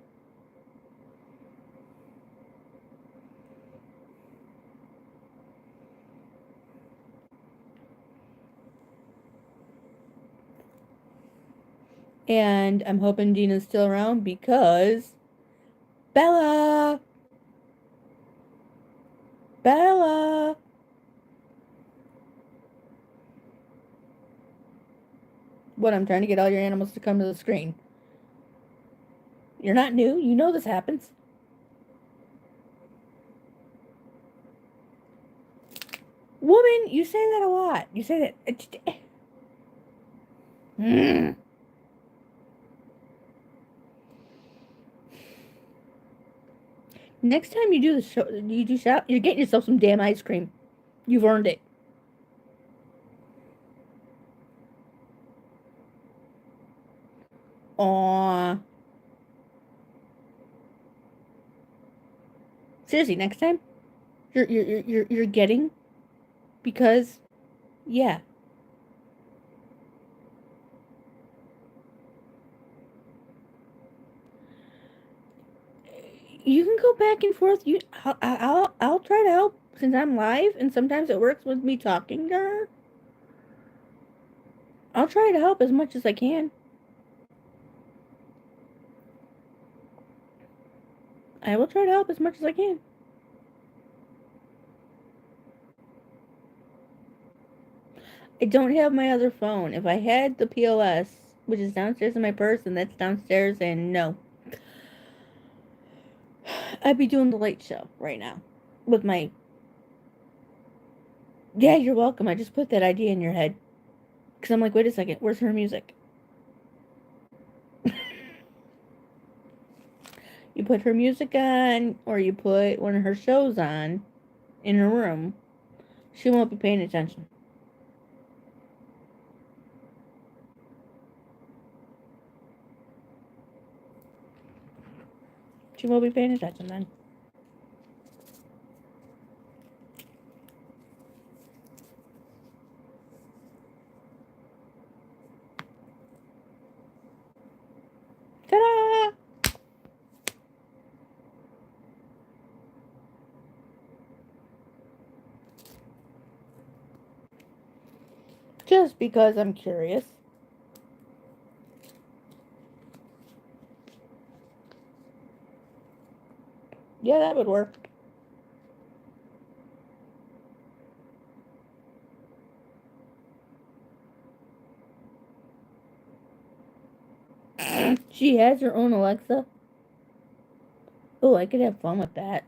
And I'm hoping Dina's still around because Bella! What, I'm trying to get all your animals to come to the screen. You're not new. You know this happens. Woman, you say that a lot. You say that. Next time you do the show, you're getting yourself some damn ice cream. You've earned it. Aww. Seriously, next time you're getting, because yeah. You can go back and forth. I'll try to help since I'm live, and sometimes it works with me talking to her. I'll try to help as much as I can. I will try to help as much as I can. I don't have my other phone. If I had the POS, which is downstairs in my purse, and that's downstairs, and no. I'd be doing the late show right now with my. Yeah, you're welcome. I just put that idea in your head. Because I'm like, wait a second, where's her music? You put her music on, or you put one of her shows on in her room, she won't be paying attention. She won't be paying attention then. Ta-da! Just because I'm curious. Yeah, that would work. She has her own Alexa. Oh, I could have fun with that.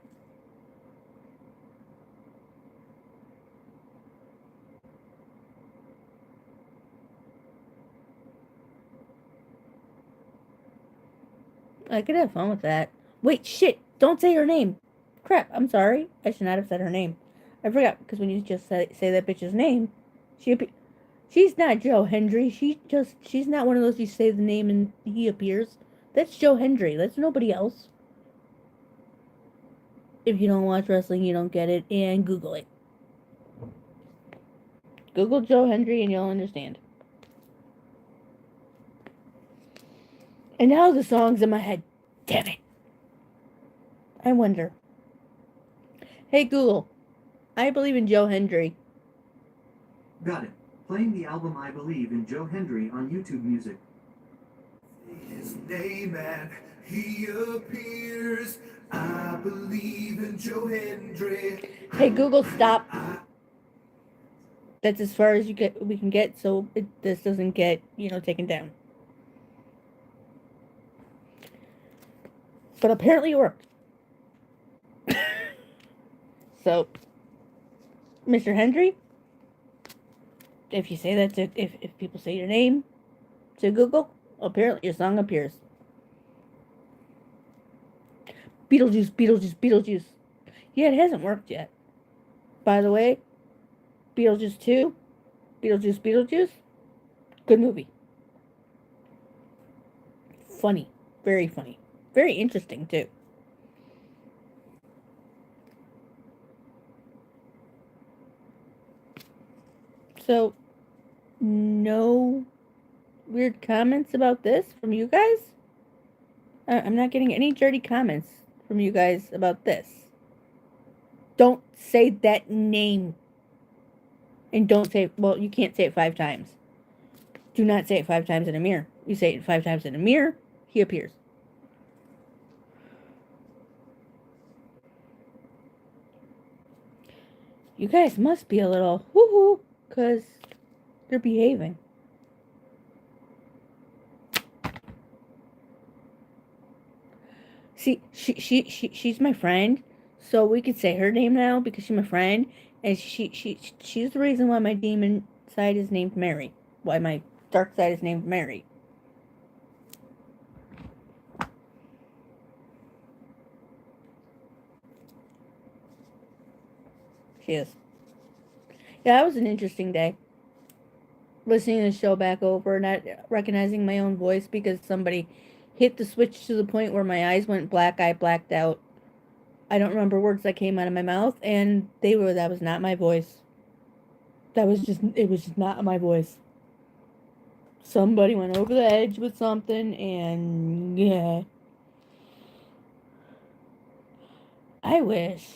I could have fun with that. Wait, shit! Don't say her name! Crap, I'm sorry. I should not have said her name. I forgot, because when you just say that bitch's name, she's not Joe Hendry. She's not one of those you say the name and he appears. That's Joe Hendry. That's nobody else. If you don't watch wrestling, you don't get it, and Google it. Google Joe Hendry and you'll understand. And now the song's in my head. Damn it. I wonder. Hey Google, I believe in Joe Hendry. Got it. Playing the album I Believe in Joe Hendry on YouTube Music. His name and he appears. I believe in Joe Hendry. Hey Google, stop. That's as far as we can get, so this doesn't get taken down. But apparently it worked. So, Mr. Hendry, if you say that if people say your name to Google, apparently your song appears. Beetlejuice, Beetlejuice, Beetlejuice. Yeah, it hasn't worked yet. By the way, Beetlejuice 2, Beetlejuice, Beetlejuice, good movie. Funny. Very funny. Very interesting, too. So, no weird comments about this from you guys? I'm not getting any dirty comments from you guys about this. Don't say that name. And don't say, well, you can't say it 5 times. Do not say it 5 times in a mirror. You say it 5 times in a mirror, he appears. You guys must be a little woohoo, because they're behaving. See, she's my friend, so we could say her name now because she's my friend, and she's the reason why my demon side is named Mary. Why my dark side is named Mary. She is. Yeah, that was an interesting day. Listening to the show back over, not recognizing my own voice because somebody hit the switch to the point where my eyes went black. I blacked out. I don't remember words that came out of my mouth, and that was not my voice. It was just not my voice. Somebody went over the edge with something, and yeah. I wish.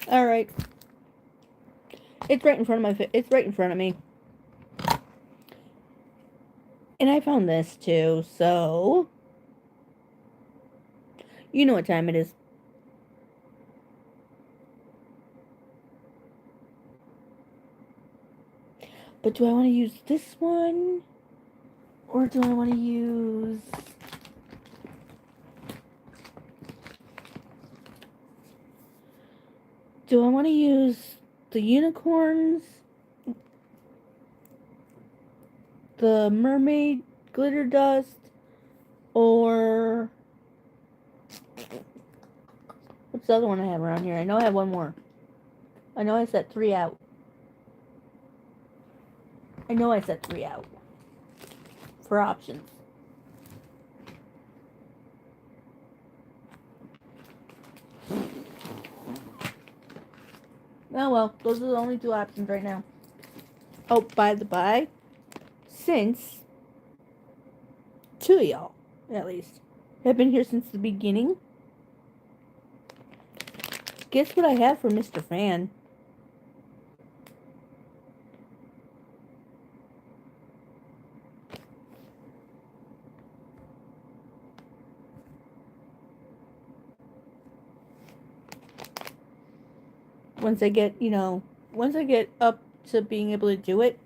All right. It's right in front of it's right in front of me. And I found this too, so you know what time it is. But do I want to use this one? Or do I want to use... Do I want to use the unicorns? The mermaid glitter dust? Or... What's the other one I have around here? I know I have one more. I know I set 3 out. I know I set 3 out. For options. Oh well, those are the only 2 options right now. Oh, by the by, since 2 of y'all, at least, have been here since the beginning, guess what I have for Mr. Fan? Once I get, once I get up to being able to do it,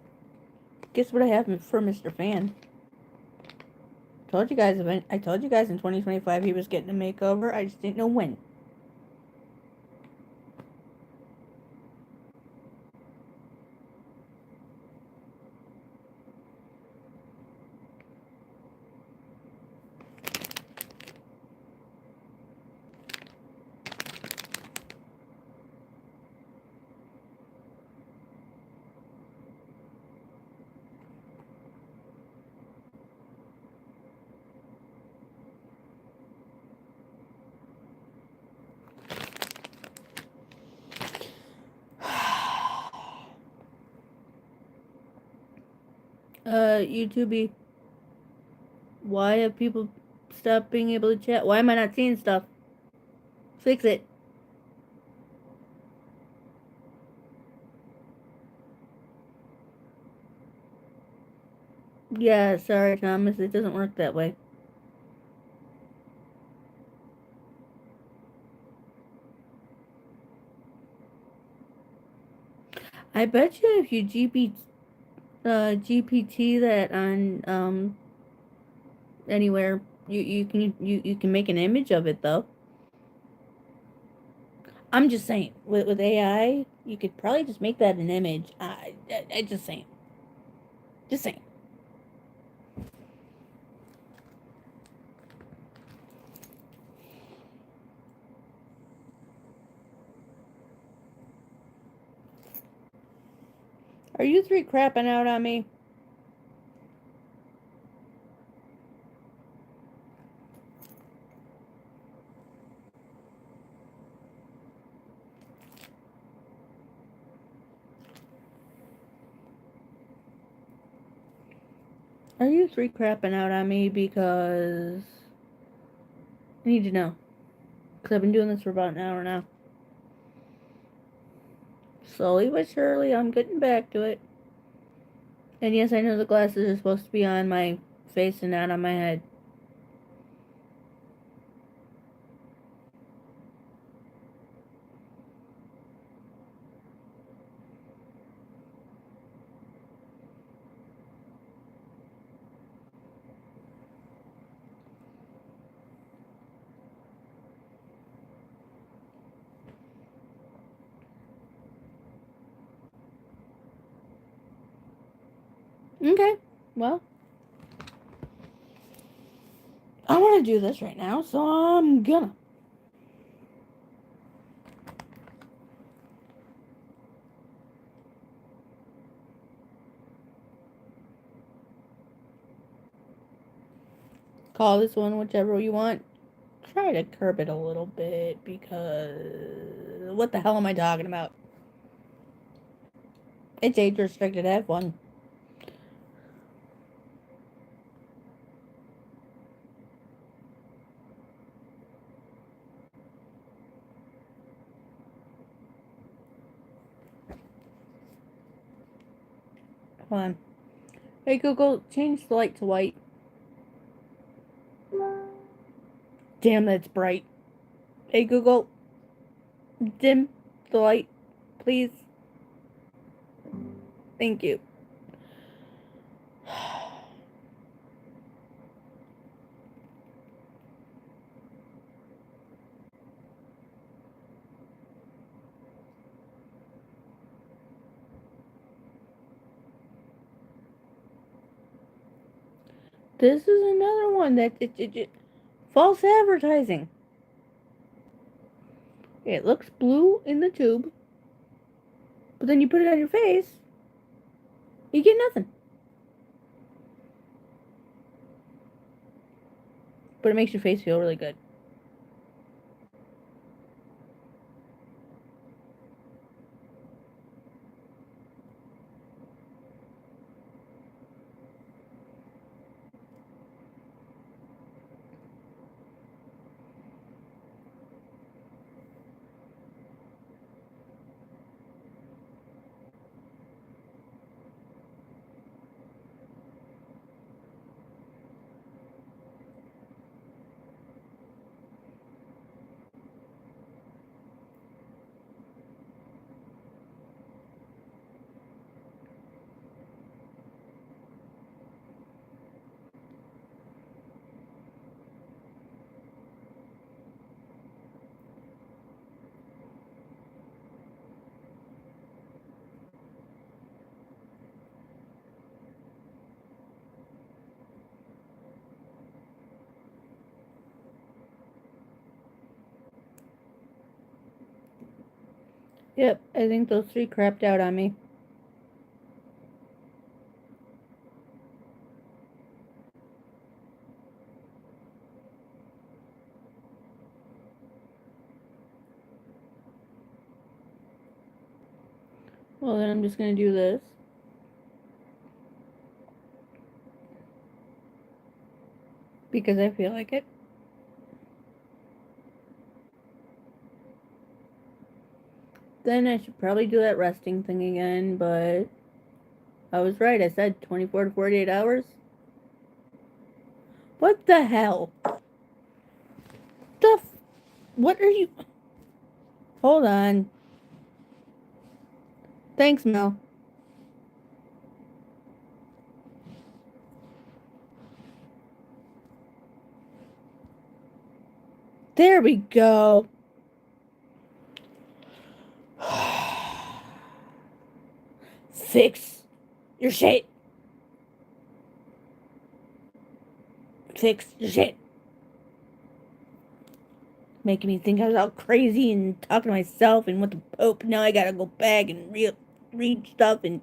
guess what I have for Mr. Fan? I told you guys in 2025 he was getting a makeover. I just didn't know when. YouTube, why have people stopped being able to chat? Why am I not seeing stuff? Fix it. Yeah, sorry, Thomas. It doesn't work that way. I bet you if you GPT that on anywhere, you can make an image of it though. I'm just saying, with AI, you could probably just make that an image. I just saying. Just saying. Are you 3 crapping out on me? Are you 3 crapping out on me? Because I need to know. Because I've been doing this for about an hour now. Slowly but surely, I'm getting back to it. And yes, I know the glasses are supposed to be on my face and not on my head. Okay, well, I want to do this right now, so I'm gonna. Call this one whichever you want. Try to curb it a little bit because what the hell am I talking about? It's age restricted. Have fun. Hold on. Hey Google, change the light to white. Damn, that's bright. Hey Google, dim the light, please. Thank you. This is another one that false advertising. It looks blue in the tube, but then you put it on your face, you get nothing. But it makes your face feel really good. Yep, I think those three crapped out on me. Well, then I'm just gonna do this. Because I feel like it. Then I should probably do that resting thing again, but I was right. I said 24 to 48 hours. What the hell? What are you? Hold on. Thanks, Mel. There we go. Fix your shit. Fix your shit. Making me think I was all crazy and talking to myself and what the Pope. Now I gotta go back and read stuff and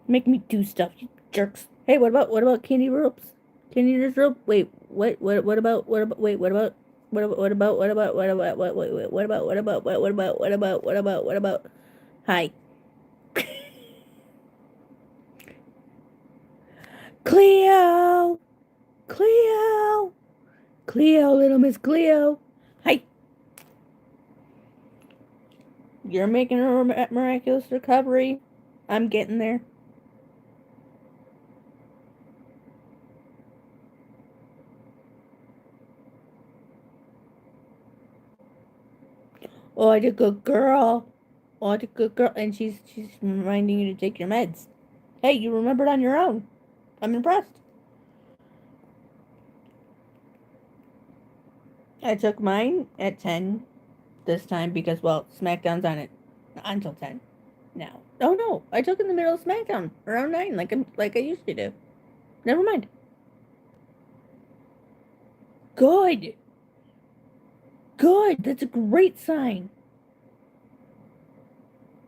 make me do stuff, you jerks. Hey, what about Candy Ropes? Candy Rope? Wait, what about what about wait, what about what about hi. Cleo, little Miss Cleo. Hi. You're making a miraculous recovery. I'm getting there. Oh, I did good girl. Oh, I did good girl. And she's reminding you to take your meds. Hey, you remembered on your own. I'm impressed. I took mine at 10 this time because, well, SmackDown's on it until 10 now. Oh no, I took in the middle of SmackDown around 9 like I used to do. Never mind. Good. Good. That's a great sign.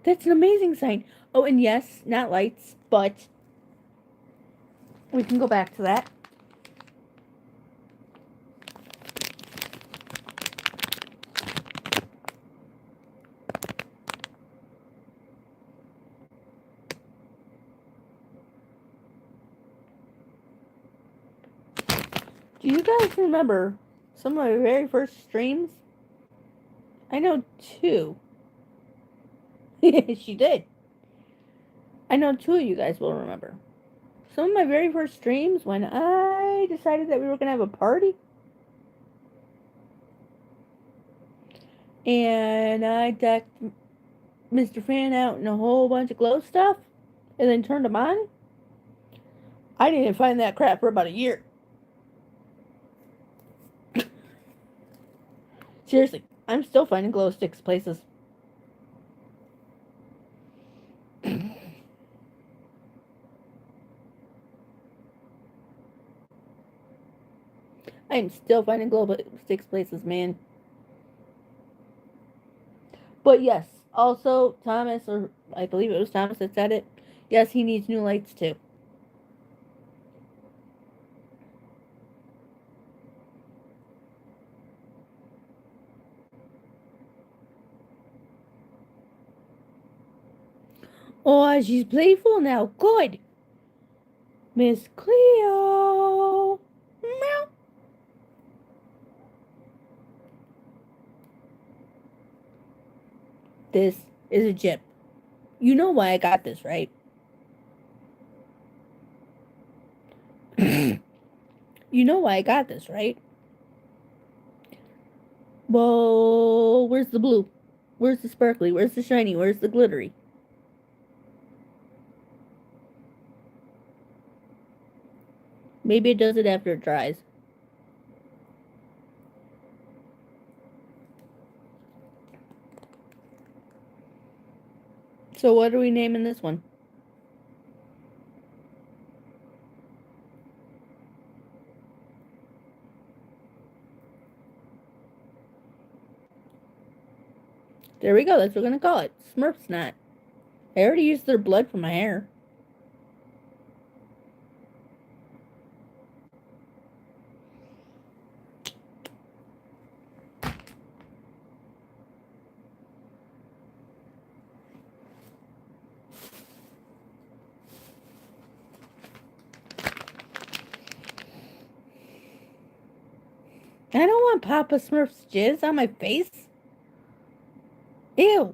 That's an amazing sign. Oh, and yes, not lights, but we can go back to that. Do you guys remember some of my very first streams? I know 2. She did. I know 2 of you guys will remember. Some of my very first streams when I decided that we were going to have a party. And I decked Mr. Fan out in a whole bunch of glow stuff. And then turned them on. I didn't find that crap for about a year. Seriously, I'm still finding glow sticks places. I'm still finding glow sticks places, man. But yes, also Thomas, or I believe it was Thomas that said it. Yes, he needs new lights too. Oh, she's playful now. Good. Miss Cleo. Meow. This is a chip. You know why I got this, right? You know why I got this, right? Well, where's the blue? Where's the sparkly? Where's the shiny? Where's the glittery? Maybe it does it after it dries. So what are we naming this one? There we go. That's what we're going to call it. Smurf Snot. I already used their blood for my hair. I don't want Papa Smurf's jizz on my face. Ew.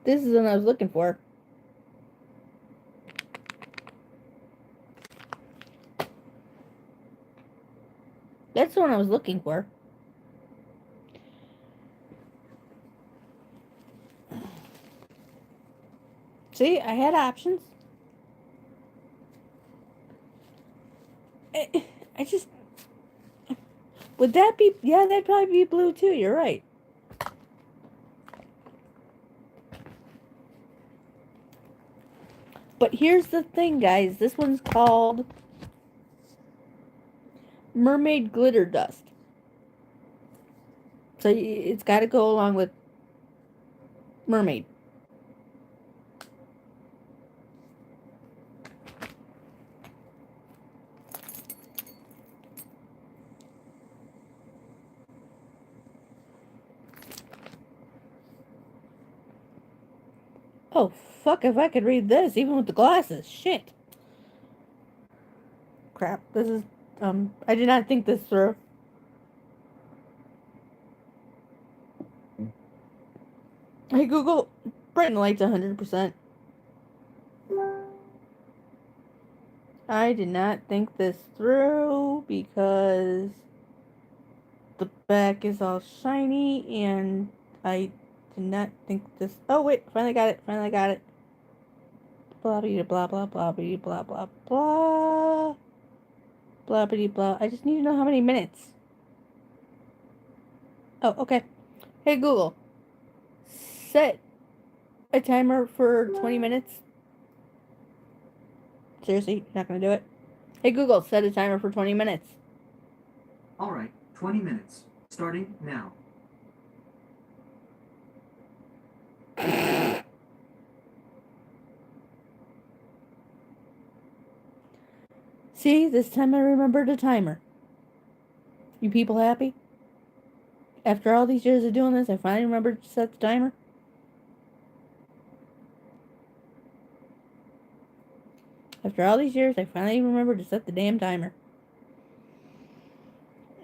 This is what I was looking for. That's the one I was looking for. See, I had options. I just... Would that be... Yeah, that'd probably be blue too. You're right. But here's the thing, guys. This one's called Mermaid Glitter Dust. So it's got to go along with mermaid. Oh, fuck if I could read this, even with the glasses. Shit. Crap. This is, I did not think this through. Hey, Google, brighten the lights 100%. I did not think this through because the back is all shiny and I did not think this. Oh, wait, finally got it. Finally got it. Blah blah blah blah blah blah blah blah blah blah blah blah. I just need to know how many minutes. Oh, okay. Hey Google, set a timer for 20 minutes. Seriously, you're not gonna do it? Hey Google, set a timer for 20 minutes. Alright, 20 minutes. Starting now. See, this time I remembered a timer. You people happy? After all these years of doing this, I finally remembered to set the timer. After all these years, I finally remembered to set the damn timer.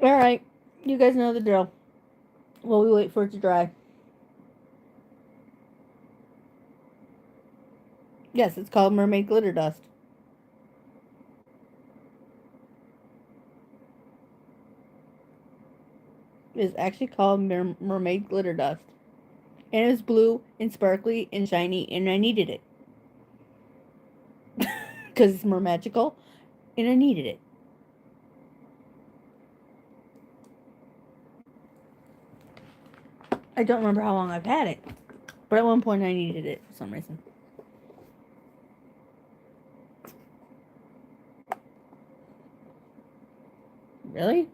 Alright, you guys know the drill. While we wait for it to dry. Yes, it's called mermaid glitter dust. It is actually called mermaid glitter dust. And it's blue and sparkly and shiny, and I needed it. Because it's more magical, and I needed it. I don't remember how long I've had it, but at one point I needed it for some reason. Really?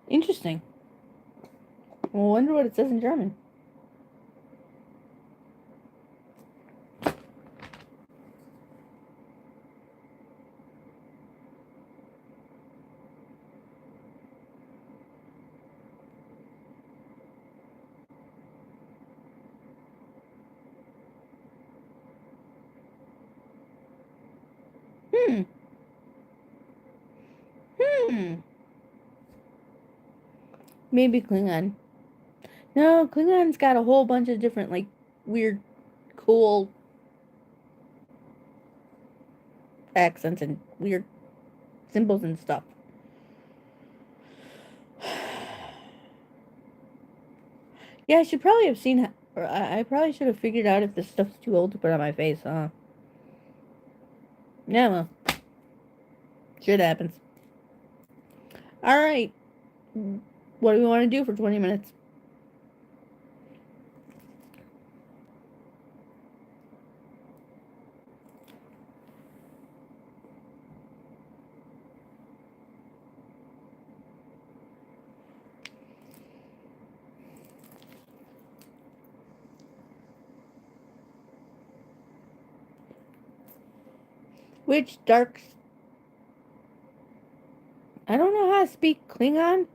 Interesting. Well, I wonder what it says in German. Maybe Klingon. No, Klingon's got a whole bunch of different, like, weird, cool accents and weird symbols and stuff. Yeah, I should probably have seen, or I probably should have figured out if this stuff's too old to put on my face, huh? Yeah, well, shit happens. Alright. What do we want to do for 20 minutes? Which dark... I don't know how to speak Klingon.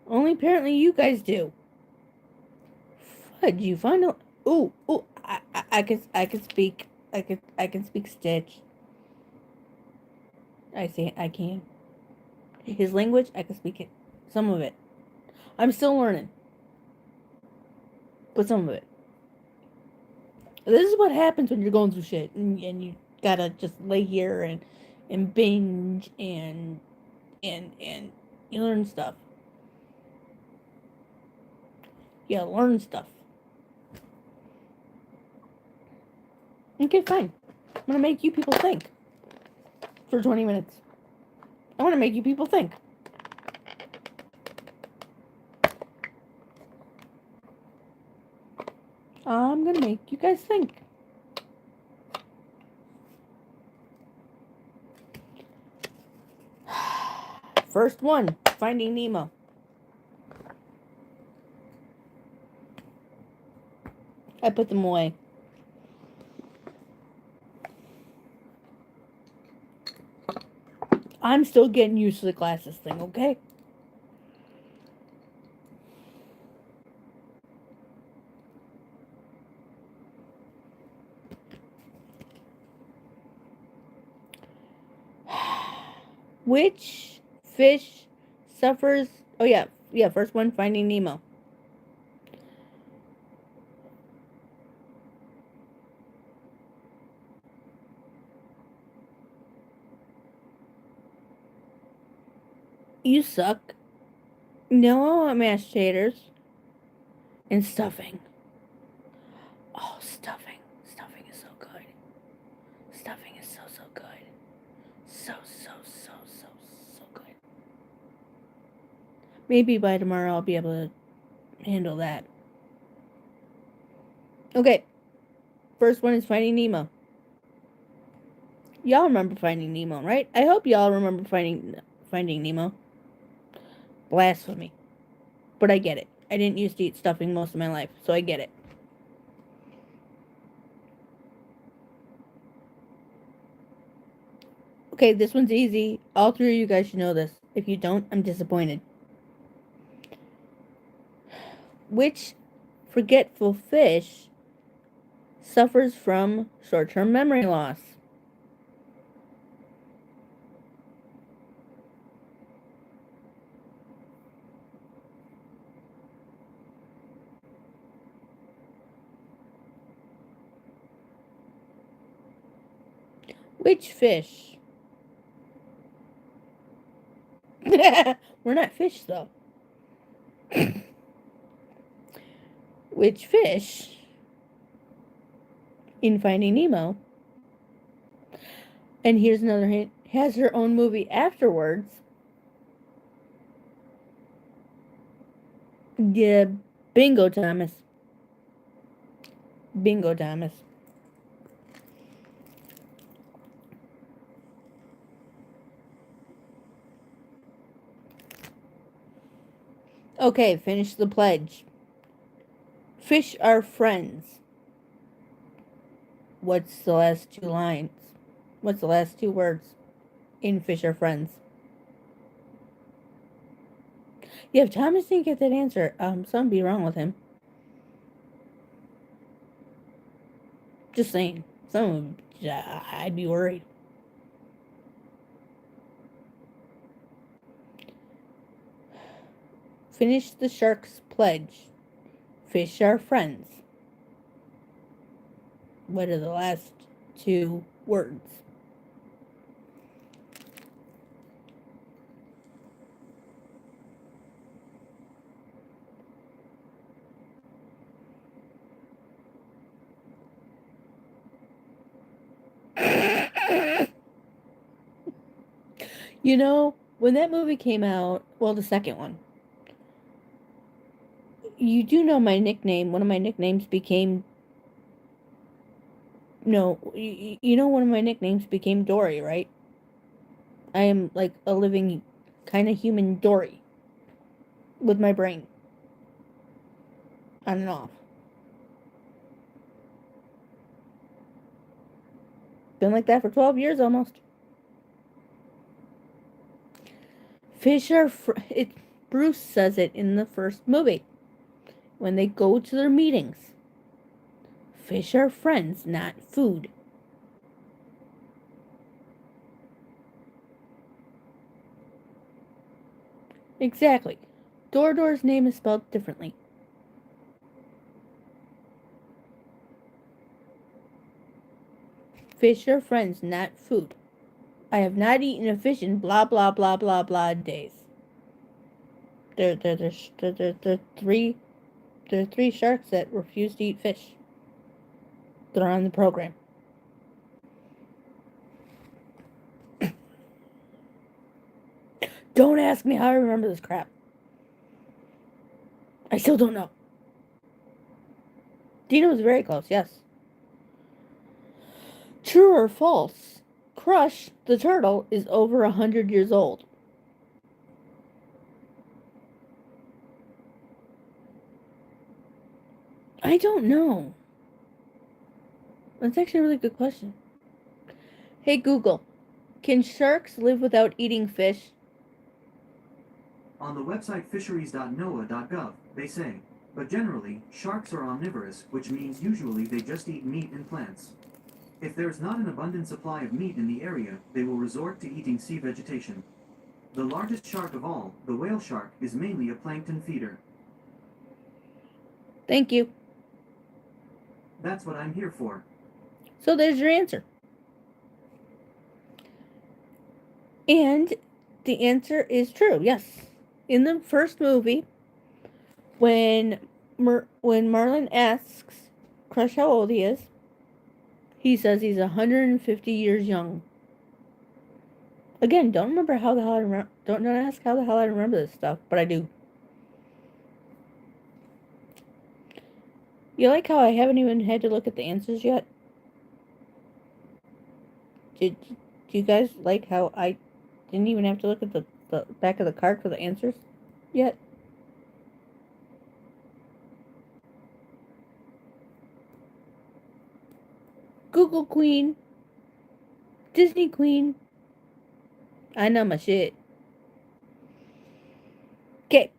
Only apparently you guys do. Fudge, you find out... Ooh, I can speak... I can speak Stitch. I can. His language, I can speak it. Some of it. I'm still learning. But some of it. This is what happens when you're going through shit. And you gotta just lay here and binge and you learn stuff. You learn stuff. Okay, fine. I'm gonna make you people think. For 20 minutes. I wanna make you people think. I'm gonna make you guys think. First one, Finding Nemo. I put them away. I'm still getting used to the glasses thing, okay? Which fish suffers... Oh, yeah. Yeah, first one, Finding Nemo. You suck. No, I want mashed taters. And stuffing. Oh, stuffing. Stuffing is so good. Stuffing is so good. So good. Maybe by tomorrow I'll be able to handle that. Okay. First one is Finding Nemo. Y'all remember Finding Nemo, right? I hope y'all remember Finding Nemo. Blasphemy. But I get it. I didn't used to eat stuffing most of my life, so I get it. Okay, this one's easy. All three of you guys should know this. If you don't, I'm disappointed. Which forgetful fish suffers from short-term memory loss? Which fish? We're not fish, though. Which fish in Finding Nemo, and here's another hint, has her own movie afterwards? Yeah, bingo, Thomas. Bingo, Thomas. Okay, finish the pledge. Fish are friends. What's the last two lines? What's the last two words in Fish are friends? Yeah, if Thomas didn't get that answer, something be wrong with him. Just saying. I'd be worried. Finish the shark's pledge. Fish are friends. What are the last two words? You know, when that movie came out, well, the second one, you do know my nickname. One of my nicknames became. No, you know one of my nicknames became Dory, right? I am like a living kind of human Dory. With my brain. On and off. Been like that for 12 years almost. Fish are Bruce says it in the first movie. When they go to their meetings. Fish are friends, not food. Exactly. Dorador's name is spelled differently. Fish are friends, not food. I have not eaten a fish in blah blah blah blah blah days. There are three sharks that refuse to eat fish. That are on the program. Don't ask me how I remember this crap. I still don't know. Dino was very close, yes. True or false? Crush, the turtle, is over 100 years old. I don't know. That's actually a really good question. Hey Google, can sharks live without eating fish? On the website fisheries.noaa.gov, they say, but generally, sharks are omnivorous, which means usually they just eat meat and plants. If there's not an abundant supply of meat in the area, they will resort to eating sea vegetation. The largest shark of all, the whale shark, is mainly a plankton feeder. Thank you. That's what I'm here for. So there's your answer. And the answer is true, yes. In the first movie, when Marlin asks Crush how old he is, he says he's 150 years young. Again, don't remember how the hell I remember. Don't ask how the hell I remember this stuff, but I do. You like how I haven't even had to look at the answers yet? Do you guys like how I didn't even have to look at the back of the card for the answers yet? Google Queen. Disney Queen. I know my shit. Okay.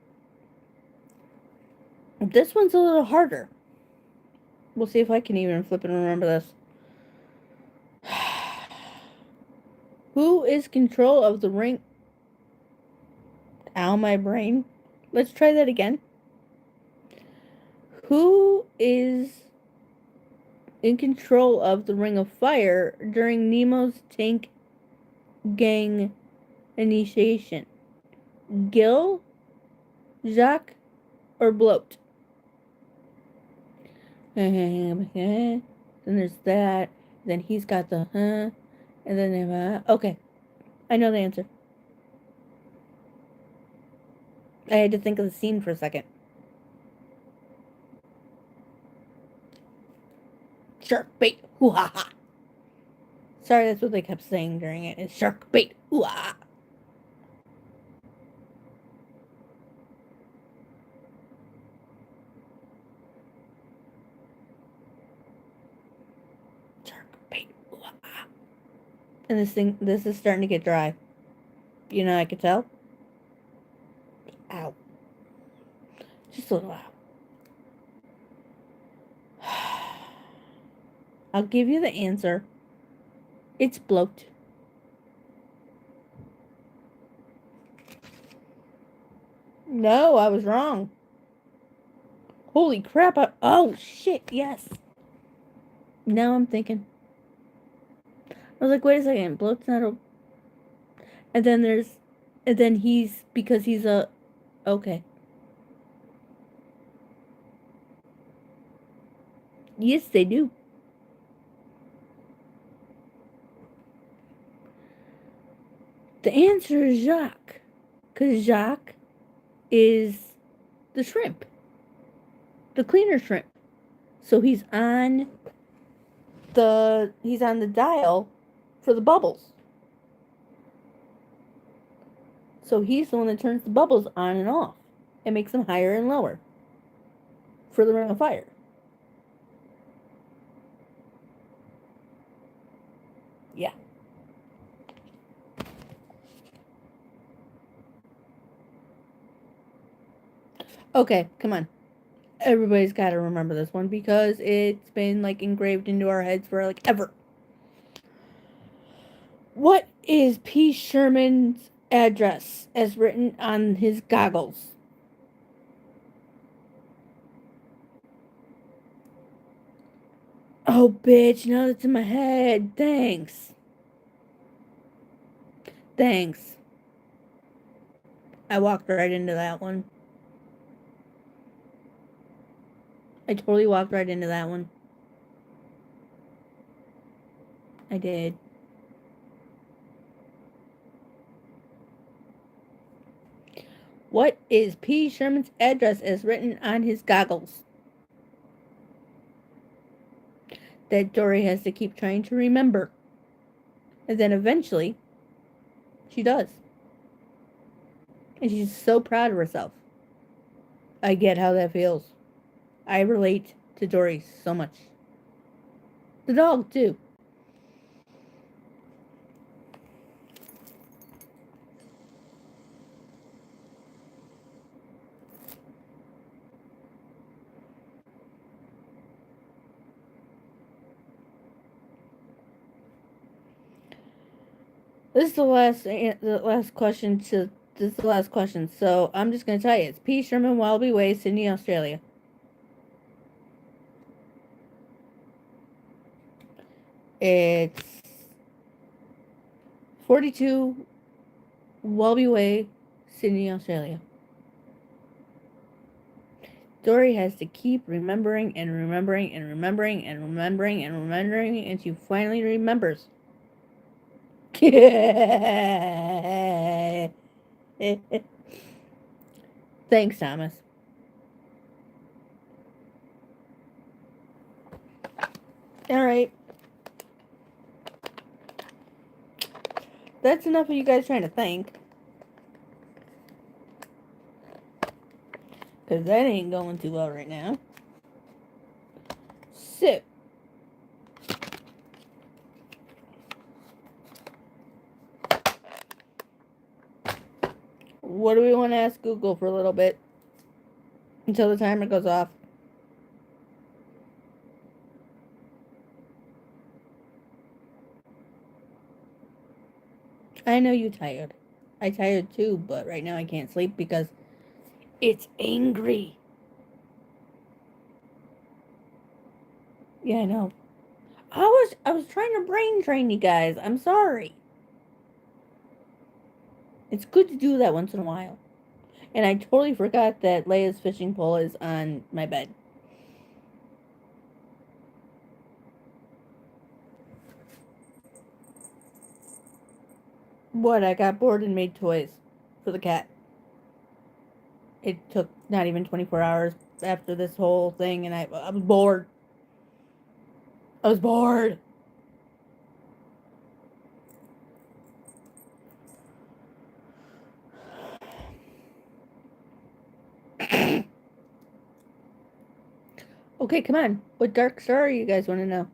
This one's a little harder. We'll see if I can even flip and remember this. Who is control of the ring? Ow, my brain. Let's try that again. Who is in control of the Ring of Fire during Nemo's tank gang initiation? Gil, Jacques, or Bloat? Then there's that. Then he's got the and then okay, I know the answer. I had to think of the scene for a second. Shark bait, hoo ha ha. Sorry, that's what they kept saying during it. It's shark bait, hoo ha. Shark bait, hoo ha. And this is starting to get dry. You know, I could tell. Ow. Just a little ow. I'll give you the answer. It's Bloat. No, I was wrong. Holy crap. Oh, shit, yes. Now I'm thinking. I was like, wait a second. Bloat's not a... And then he's... Because he's a... Okay. Yes, they do. The answer is Jacques. Because Jacques is the shrimp. The cleaner shrimp. So he's on the dial for the bubbles. So he's the one that turns the bubbles on and off. It makes them higher and lower. For the Ring of Fire. Yeah. Okay, come on. Everybody's got to remember this one because it's been like engraved into our heads for like ever. What is P. Sherman's address as written on his goggles? Oh, bitch, now it's in my head. Thanks. Thanks. I walked right into that one. I totally walked right into that one. I did. What is P. Sherman's address as written on his goggles? That Dory has to keep trying to remember. And then eventually, she does. And she's so proud of herself. I get how that feels. I relate to Dory so much. The dog, too. This is the last question. This is the last question. So I'm just gonna tell you, it's P. Sherman, Wallaby Way, Sydney, Australia. It's 42 Wallaby Way, Sydney, Australia. Dory has to keep remembering and remembering and remembering and remembering and remembering, and she finally remembers. Thanks, Thomas. All right. That's enough of you guys trying to think. Because that ain't going too well right now. So. What do we want to ask Google for a little bit? until the timer goes off. I know you tired. I tired too, but right now I can't sleep because it's angry. Yeah, I know. I was trying to brain train you guys. I'm sorry. It's good to do that once in a while. And I totally forgot that Leia's fishing pole is on my bed. What? I got bored and made toys for the cat. It took not even 24 hours after this whole thing, and I was bored. I was bored. Okay, come on. What dark story you guys want to know?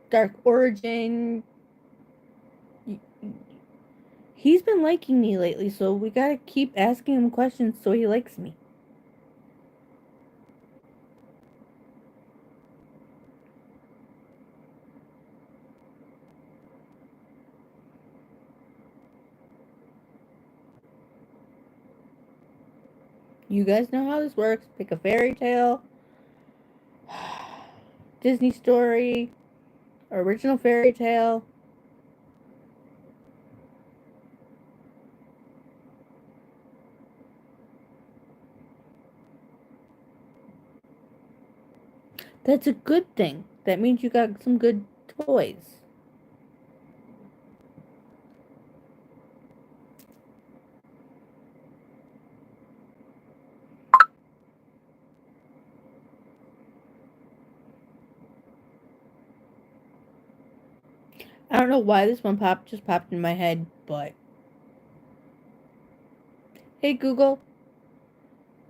Dark origin. He's been liking me lately, so we gotta keep asking him questions so he likes me. You guys know how this works. Pick a fairy tale, Disney story, original fairy tale. That's a good thing. That means you got some good toys. I don't know why this one just popped in my head, but hey Google,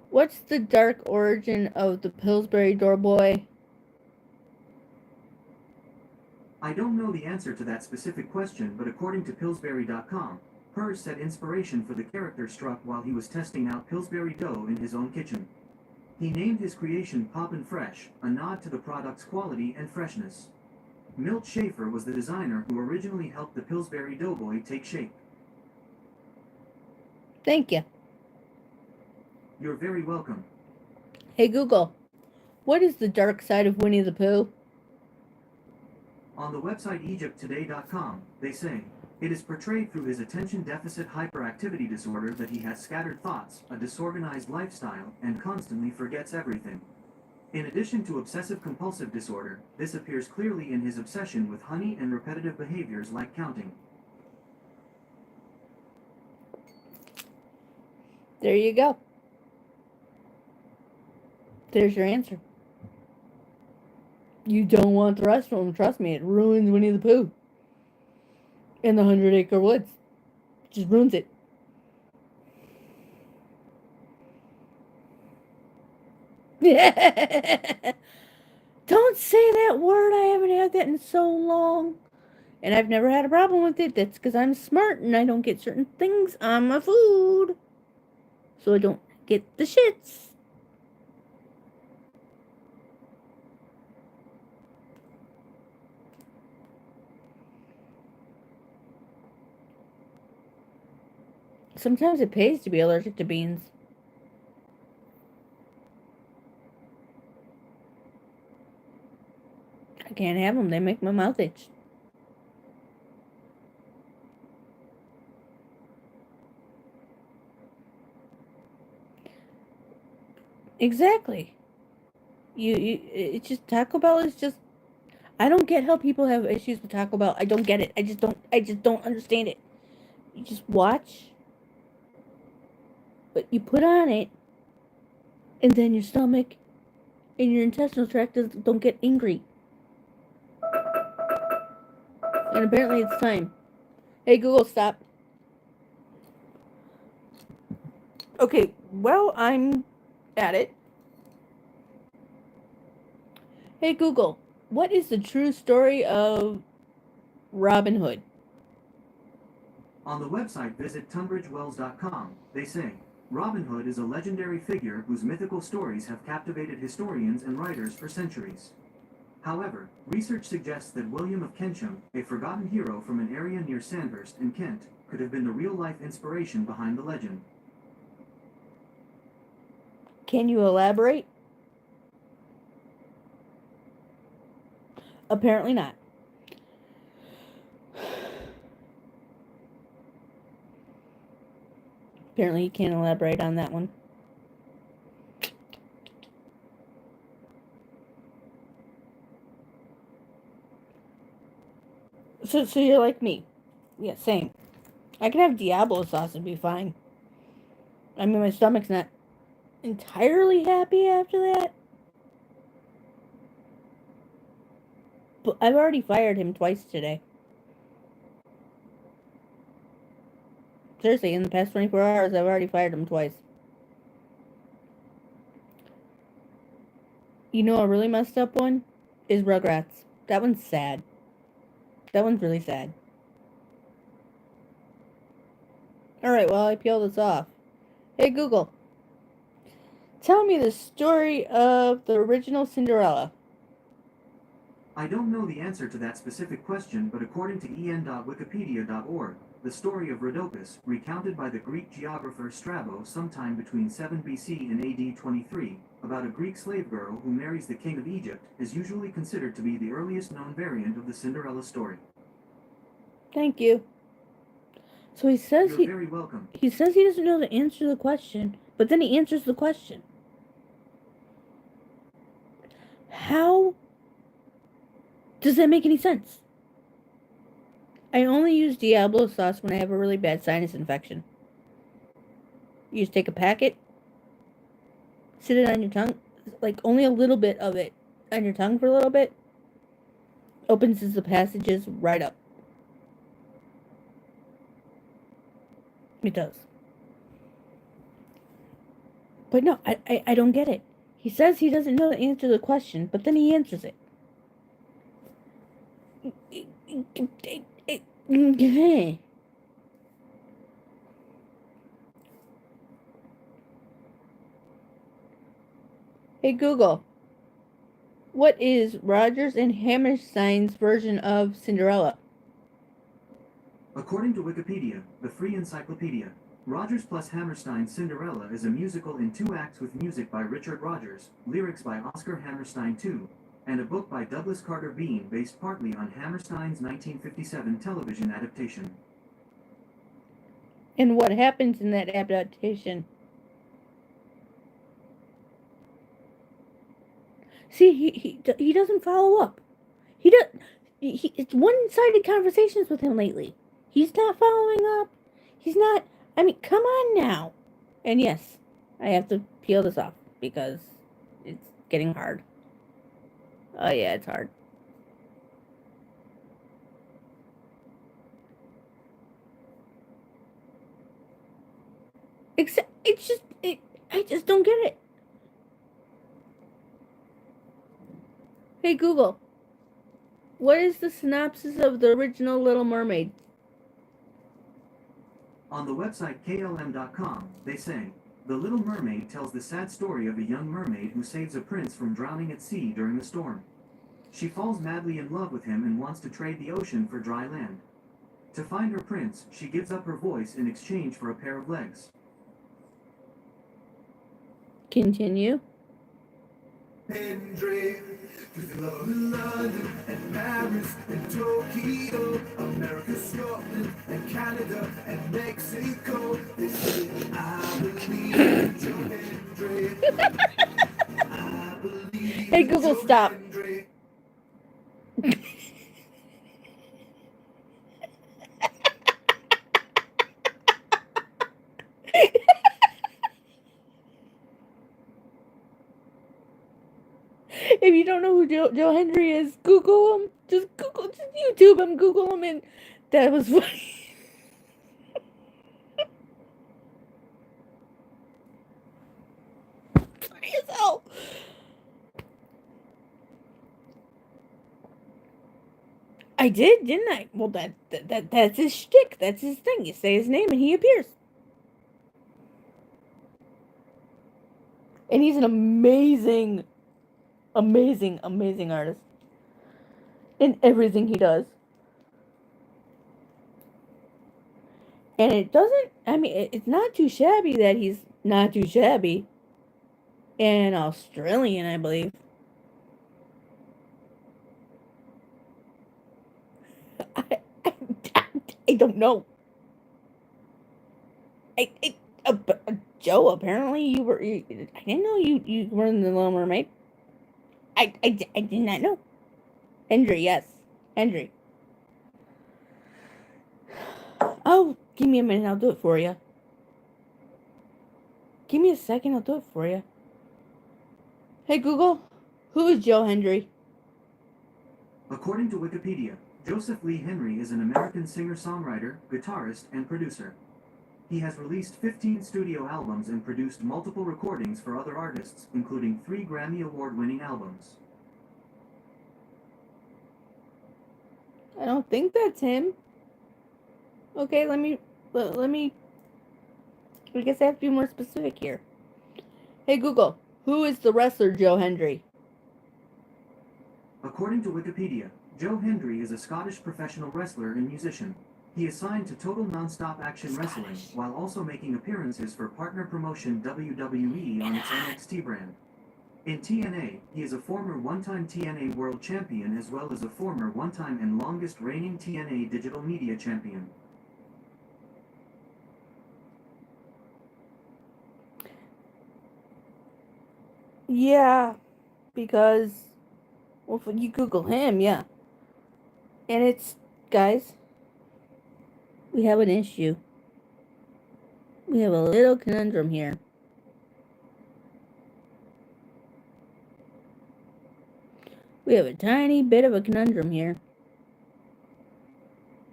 what's the dark origin of the Pillsbury Doughboy? I don't know the answer to that specific question, but according to Pillsbury.com, Purrs said inspiration for the character struck while he was testing out Pillsbury dough in his own kitchen. He named his creation Poppin' Fresh, a nod to the product's quality and freshness. Milt Schaefer was the designer who originally helped the Pillsbury Doughboy take shape. Thank you. You're very welcome. Hey Google, what is the dark side of Winnie the Pooh? On the website EgyptToday.com, they say, it is portrayed through his attention deficit hyperactivity disorder that he has scattered thoughts, a disorganized lifestyle, and constantly forgets everything. In addition to obsessive-compulsive disorder, this appears clearly in his obsession with honey and repetitive behaviors like counting. There you go. There's your answer. You don't want the rest of them. Trust me, it ruins Winnie the Pooh. In the 100-Acre Woods. Just ruins it. Don't say that word. I haven't had that in so long. And I've never had a problem with it. That's because I'm smart and I don't get certain things on my food. So I don't get the shits. Sometimes it pays to be allergic to beans. I can't have them. They make my mouth itch. Exactly. It's just Taco Bell is just. I don't get how people have issues with Taco Bell. I don't get it. I just don't understand it. You just watch, but you put on it, and then your stomach and your intestinal tract don't get angry. And apparently it's time. Hey Google, stop. Okay, well, I'm at it. Hey Google, what is the true story of Robin Hood? On the website visit tunbridgewells.com, they say, Robin Hood is a legendary figure whose mythical stories have captivated historians and writers for centuries. However, research suggests that William of Kensham, a forgotten hero from an area near Sandhurst in Kent, could have been the real-life inspiration behind the legend. Can you elaborate? Apparently not. Apparently you can't elaborate on that one. So you're like me. Yeah, same. I can have Diablo sauce and be fine. I mean, my stomach's not entirely happy after that. But I've already fired him twice today. Seriously, in the past 24 hours, I've already fired him twice. You know, a really messed up one is Rugrats. That one's sad. That one's really sad. Alright, well, I peeled this off. Hey, Google. Tell me the story of the original Cinderella. I don't know the answer to that specific question, but according to en.wikipedia.org, the story of Rhodopis, recounted by the Greek geographer Strabo sometime between 7 BC and AD 23, about a Greek slave girl who marries the king of Egypt, is usually considered to be the earliest known variant of the Cinderella story. Thank you. So he says You're very welcome. he says he doesn't know the answer to the question, but then he answers the question. How does that make any sense? I only use Diablo sauce when I have a really bad sinus infection. You just take a packet, sit it on your tongue, like only a little bit of it on your tongue for a little bit, opens the passages right up. It does. But no, I don't get it. He says he doesn't know the answer to the question, but then he answers it. Hey Google, what is Rodgers and Hammerstein's version of Cinderella? According to Wikipedia, the free encyclopedia, Rodgers plus Hammerstein's Cinderella is a musical in 2 acts with music by Richard Rodgers, lyrics by Oscar Hammerstein II, and a book by Douglas Carter Beane based partly on Hammerstein's 1957 television adaptation. And what happens in that adaptation? See, he doesn't follow up. It's one-sided conversations with him lately. He's not following up. He's not. I mean, come on now. And yes, I have to peel this off because it's getting hard. Oh yeah, it's hard. Except I just don't get it. Hey Google, what is the synopsis of the original Little Mermaid? On the website KLM.com, they say, The Little Mermaid tells the sad story of a young mermaid who saves a prince from drowning at sea during a storm. She falls madly in love with him and wants to trade the ocean for dry land. To find her prince, she gives up her voice in exchange for a pair of legs. Continue. Hendry, with love in London and Paris and Tokyo, America, Scotland and Canada and Mexico. They say, I believe in Joe Hendry. I believe Hey in Google, Joe stop. Hendry. If you don't know who Joe Hendry is, Google him. Just YouTube him, Google him, and that was funny. Funny as hell. I did, didn't I? Well, that's his shtick. That's his thing. You say his name and he appears. And he's an amazing, amazing artist in everything he does. And it doesn't, I mean, it's not too shabby that he's not too shabby. And Australian, I believe. I, I, I don't know. Joe, apparently I didn't know you were in the Little Mermaid. I did not know. Hendry, yes. Hendry. Oh, give me a minute, I'll do it for you. Give me a second, I'll do it for you. Hey Google, who is Joe Hendry? According to Wikipedia, Joseph Lee Henry is an American singer-songwriter, guitarist, and producer. He has released 15 studio albums and produced multiple recordings for other artists, including 3 Grammy Award-winning albums. I don't think that's him. Okay, let me I guess I have to be more specific here. Hey Google, who is the wrestler Joe Hendry? According to Wikipedia, Joe Hendry is a Scottish professional wrestler and musician. He is signed to Total Nonstop Action Wrestling, while also making appearances for partner promotion WWE on its NXT brand. In TNA, he is a former one-time TNA World Champion as well as a former one-time and longest reigning TNA Digital Media Champion. Yeah, because, well, if you Google him, yeah. And it's, guys, we have an issue. We have a little conundrum here. We have a tiny bit of a conundrum here.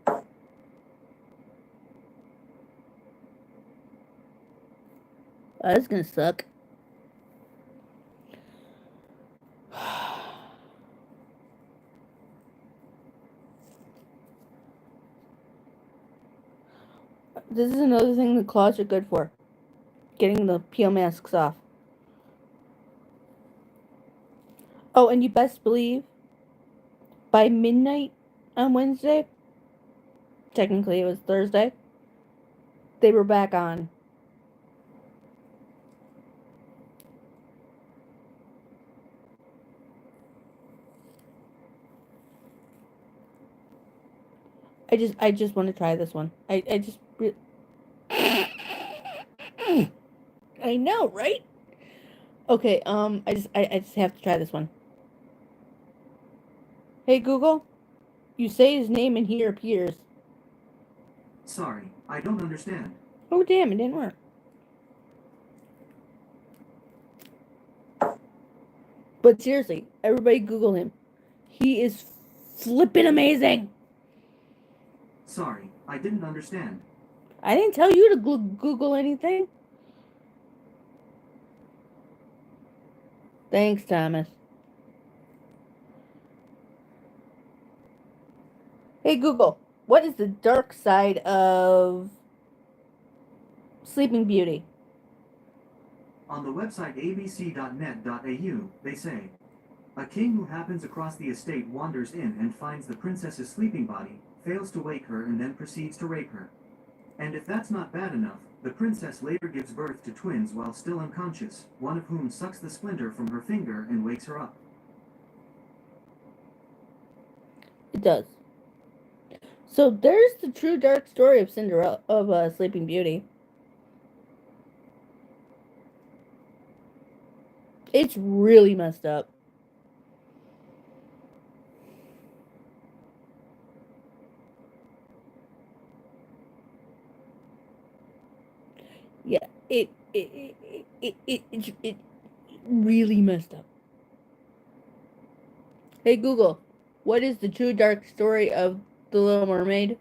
Oh, that's gonna suck. This is another thing the claws are good for. Getting the peel masks off. Oh, and you best believe by midnight on Wednesday, technically it was Thursday, they were back on. I just want to try this one. I just I know, right? Okay, I just have to try this one. Hey Google, you say his name and here appears. Sorry, I don't understand. Oh damn, it didn't work. But seriously, everybody Google him. He is flippin' amazing. Sorry, I didn't understand. I didn't tell you to Google anything. Thanks, Thomas. Hey Google, what is the dark side of Sleeping Beauty? On the website abc.net.au, they say, a king who happens across the estate wanders in and finds the princess's sleeping body, fails to wake her and then proceeds to rape her. And if that's not bad enough, the princess later gives birth to twins while still unconscious, one of whom sucks the splinter from her finger and wakes her up. It does. So there's the true dark story of Cinderella, of Sleeping Beauty. It's really messed up. Yeah, it really messed up. Hey Google, what is the true dark story of The Little Mermaid?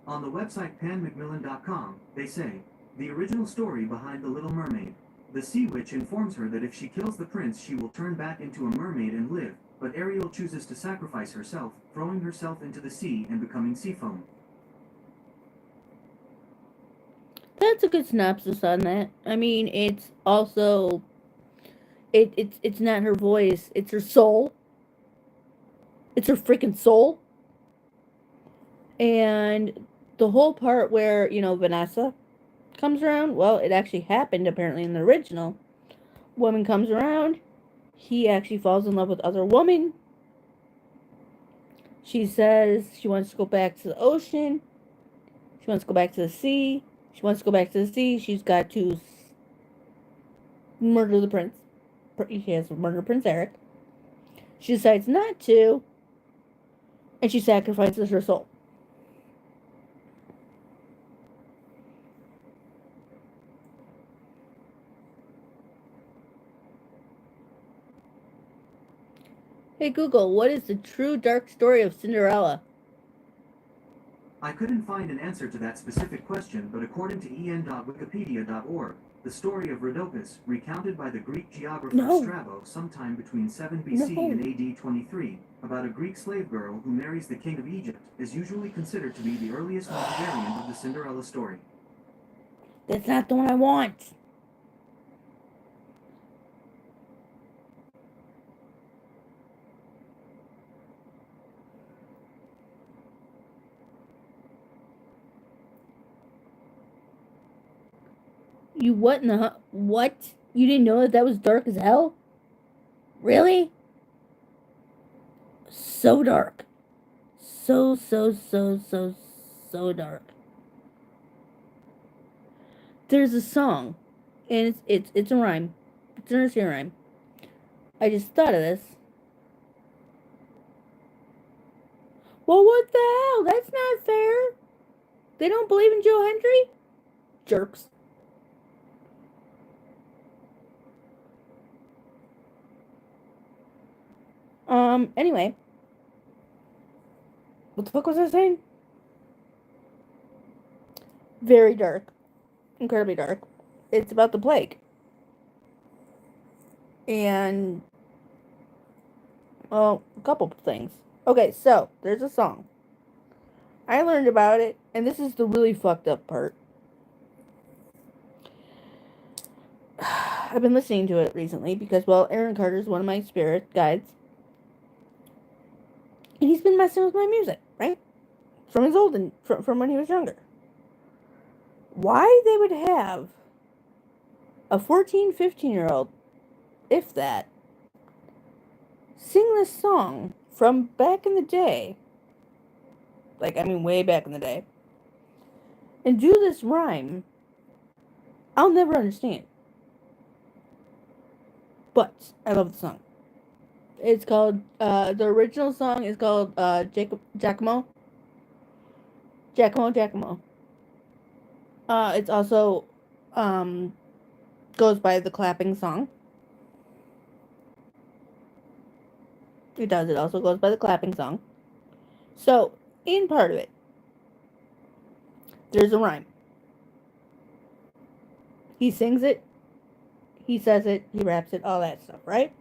On the website panmcmillan.com, they say, the original story behind The Little Mermaid. The sea witch informs her that if she kills the prince she will turn back into a mermaid and live, but Ariel chooses to sacrifice herself, throwing herself into the sea and becoming sea foam. That's a good synopsis on that. I mean, it's also it's not her voice, it's her soul. It's her freaking soul. And the whole part where, Vanessa comes around, well, it actually happened apparently in the original. Woman comes around, he actually falls in love with other woman. She says she wants to go back to the ocean. She wants to go back to the sea. She wants to go back to the sea. She's got to murder the prince. She has to murder Prince Eric. She decides not to, and she sacrifices her soul. Hey Google, what is the true dark story of Cinderella? I couldn't find an answer to that specific question, but according to en.wikipedia.org, the story of Rhodopis, recounted by the Greek geographer Strabo sometime between 7 BC and AD 23, about a Greek slave girl who marries the king of Egypt, is usually considered to be the earliest known variant of the Cinderella story. That's not the one I want. You what in the what? You didn't know that was dark as hell? Really? So dark. So dark. There's a song, and it's a rhyme. It's a nursery rhyme. I just thought of this. Well, what the hell? That's not fair. They don't believe in Joe Hendry? Jerks. Anyway. What the fuck was I saying? Very dark. Incredibly dark. It's about the plague. And, well, a couple of things. Okay, so, there's a song. I learned about it, and this is the really fucked up part. I've been listening to it recently because, well, Aaron Carter is one of my spirit guides. And he's been messing with my music, right? From his old, from when he was younger. Why they would have a 14, 15-year-old, if that, sing this song from back in the day, like, I mean, way back in the day, and do this rhyme, I'll never understand. But I love the song. It's called, the original song is called, Giacomo. It's also, goes by the clapping song. It does. It also goes by the clapping song. So, in part of it, there's a rhyme. He sings it, he says it, he raps it, all that stuff, right?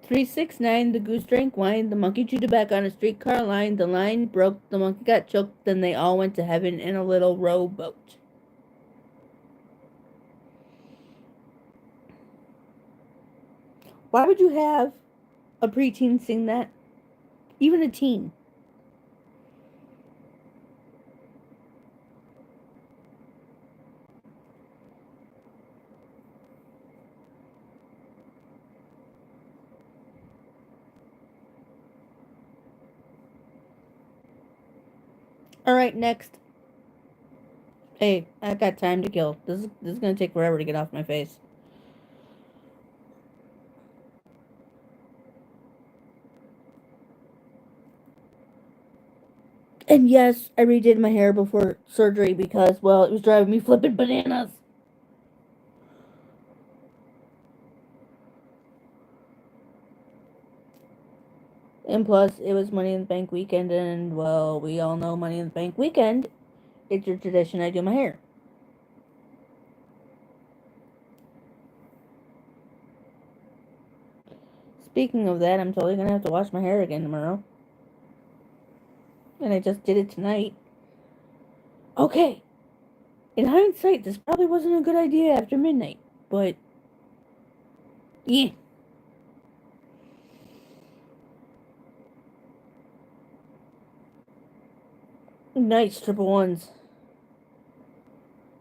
369, the goose drank wine, the monkey chewed tobacco on a streetcar line, the line broke, the monkey got choked, then they all went to heaven in a little rowboat. Why would you have a preteen sing that? Even a teen. Alright, next. Hey, I've got time to kill. This is gonna take forever to get off my face. And yes, I redid my hair before surgery because, well, it was driving me flipping bananas. And plus, it was Money in the Bank weekend, and, well, we all know Money in the Bank weekend. It's a tradition I do my hair. Speaking of that, I'm totally gonna have to wash my hair again tomorrow. And I just did it tonight. Okay. In hindsight, this probably wasn't a good idea after midnight, but yeah. Nice triple ones.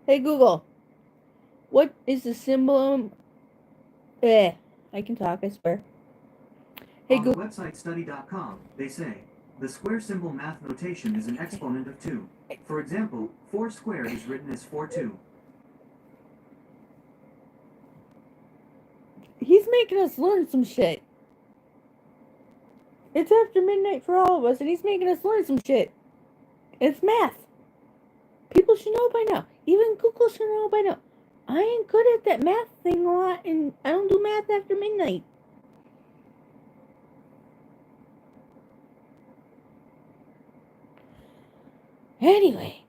Hey Google, what is the symbol? I can talk, I swear. Hey On the Google. website study.com, they say, the square symbol math notation is an exponent of 2. For example, 4 squared is written as 4-2. He's making us learn some shit. It's after midnight for all of us, and he's making us learn some shit. It's math. People should know by now. Even Google should know by now. I ain't good at that math thing a lot, and I don't do math after midnight. Anyway.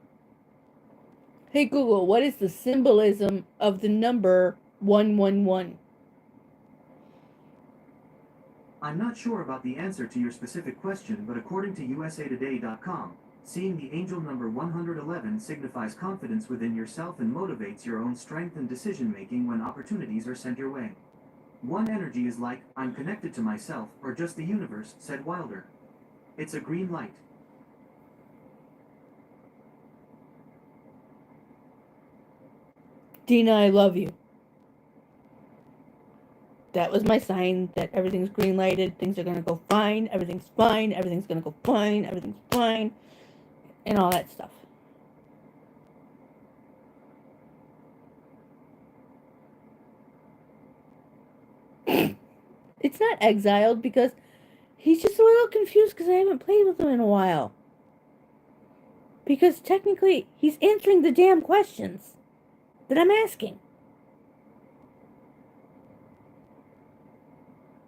Hey Google, what is the symbolism of the number 111? I'm not sure about the answer to your specific question, but according to usatoday.com, seeing the angel number 111 signifies confidence within yourself and motivates your own strength and decision-making when opportunities are sent your way. One energy is like, I'm connected to myself, or just the universe, said Wilder. It's a green light. Dina, I love you. That was my sign that everything's green lighted, things are gonna go fine, everything's gonna go fine, everything's fine, and all that stuff. It's not exiled because he's just a little confused because I haven't played with him in a while. Because technically, he's answering the damn questions that I'm asking.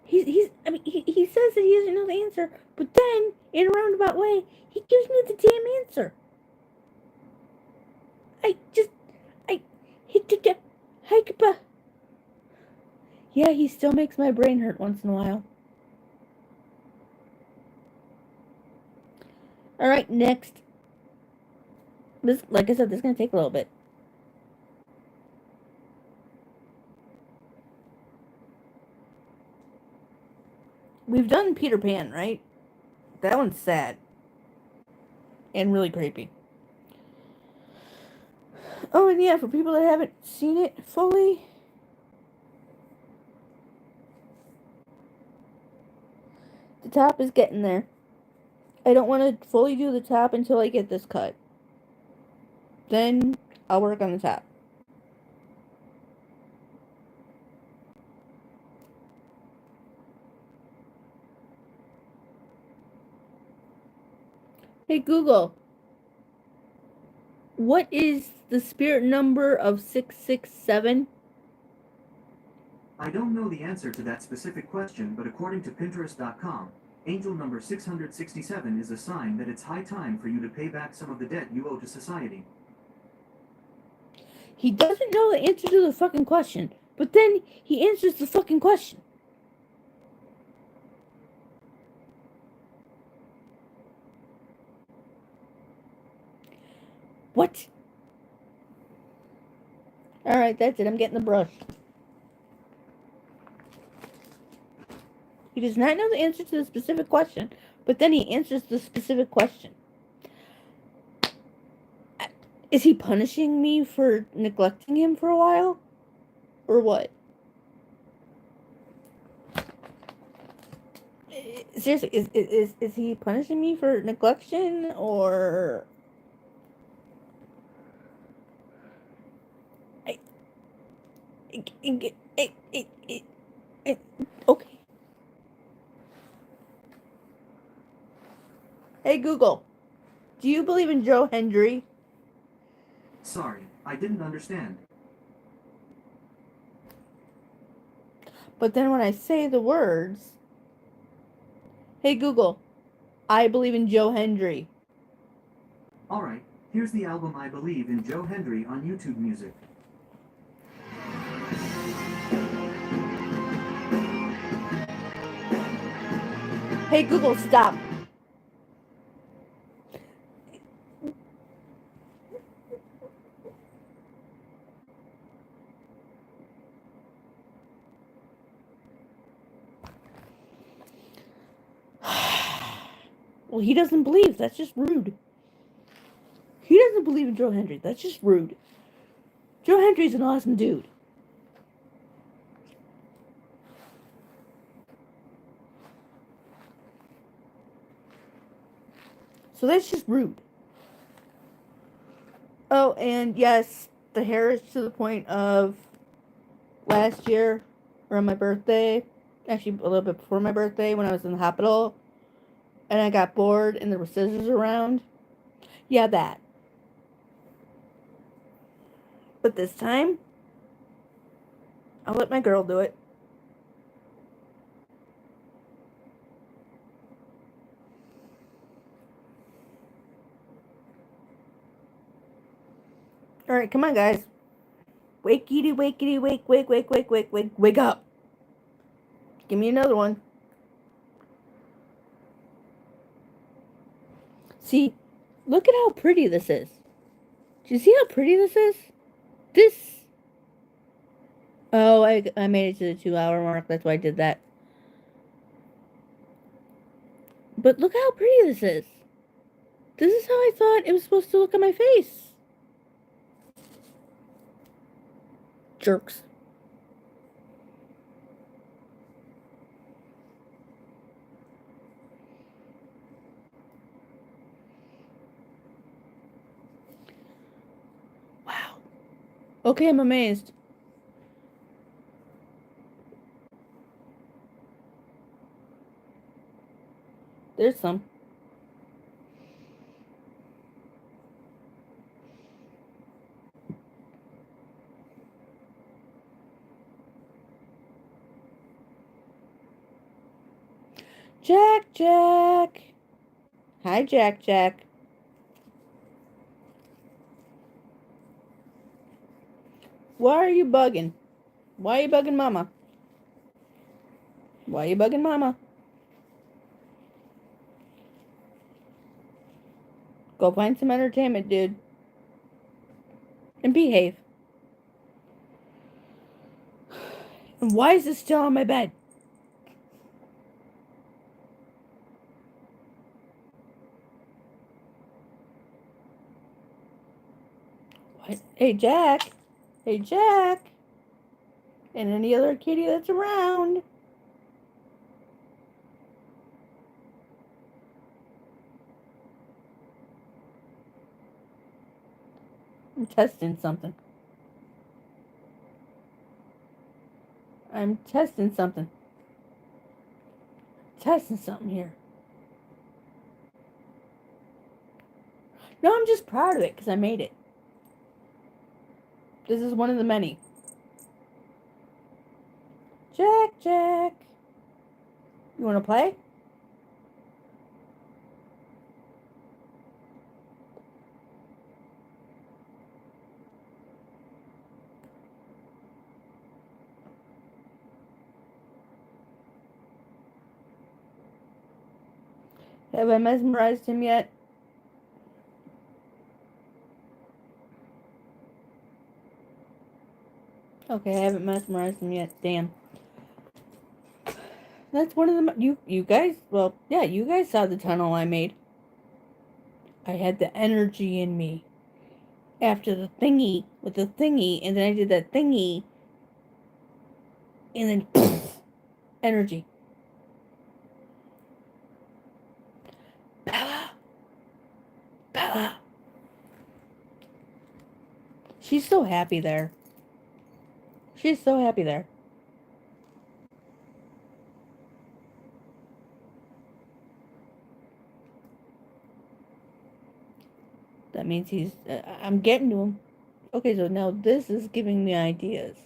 He says that he doesn't know the answer, but then, in a roundabout way, he gives me the damn answer. Yeah, he still makes my brain hurt once in a while. Alright, next. This, like I said, this is going to take a little bit. We've done Peter Pan, right? That one's sad. And really creepy. Oh, and yeah, for people that haven't seen it fully, the top is getting there. I don't want to fully do the top until I get this cut. Then I'll work on the top. Hey Google, what is the spirit number of 667? I don't know the answer to that specific question, but according to Pinterest.com, angel number 667 is a sign that it's high time for you to pay back some of the debt you owe to society. He doesn't know the answer to the fucking question, but then he answers the fucking question. What? Alright, that's it. I'm getting the brush. He does not know the answer to the specific question, but then he answers the specific question. Is he punishing me for neglecting him for a while? Or what? Seriously, is he punishing me for neglection or... Okay. Hey Google, do you believe in Joe Hendry? Sorry, I didn't understand. But then when I say the words, hey Google, I believe in Joe Hendry. Alright, here's the album I Believe in Joe Hendry on YouTube Music. Hey Google, stop. Well, he doesn't believe. That's just rude. He doesn't believe in Joe Hendry. That's just rude. Joe Hendry's an awesome dude. So that's just rude. Oh, and yes, the hair is to the point of last year, around my birthday, actually a little bit before my birthday, when I was in the hospital, and I got bored and there were scissors around. Yeah, that. But this time, I'll let my girl do it. Alright, come on, guys. Wakey, wakey, wake up. Give me another one. See, look at how pretty this is. Do you see how pretty this is? This. Oh, I made it to the 2-hour mark. That's why I did that. But look how pretty this is. This is how I thought it was supposed to look on my face. Jerks. Wow. Okay, I'm amazed. There's some. Jack. Hi, Jack. Why are you bugging? Why are you bugging Mama? Why are you bugging Mama? Go find some entertainment, dude. And behave. And why is this still on my bed? What? Hey, Jack. Hey, Jack. And any other kitty that's around. I'm testing something. Testing something here. No, I'm just proud of it because I made it. This is one of the many. Jack. You want to play? Have I mesmerized him yet? Okay, I haven't mesmerized him yet. Damn. That's one of the... You guys... Well, yeah, you guys saw the tunnel I made. I had the energy in me. After the thingy, with the thingy, and then I did that thingy. And then... Poof, energy. Bella. She's so happy there. She's so happy there. That means he's... I'm getting to him. Okay, so now this is giving me ideas.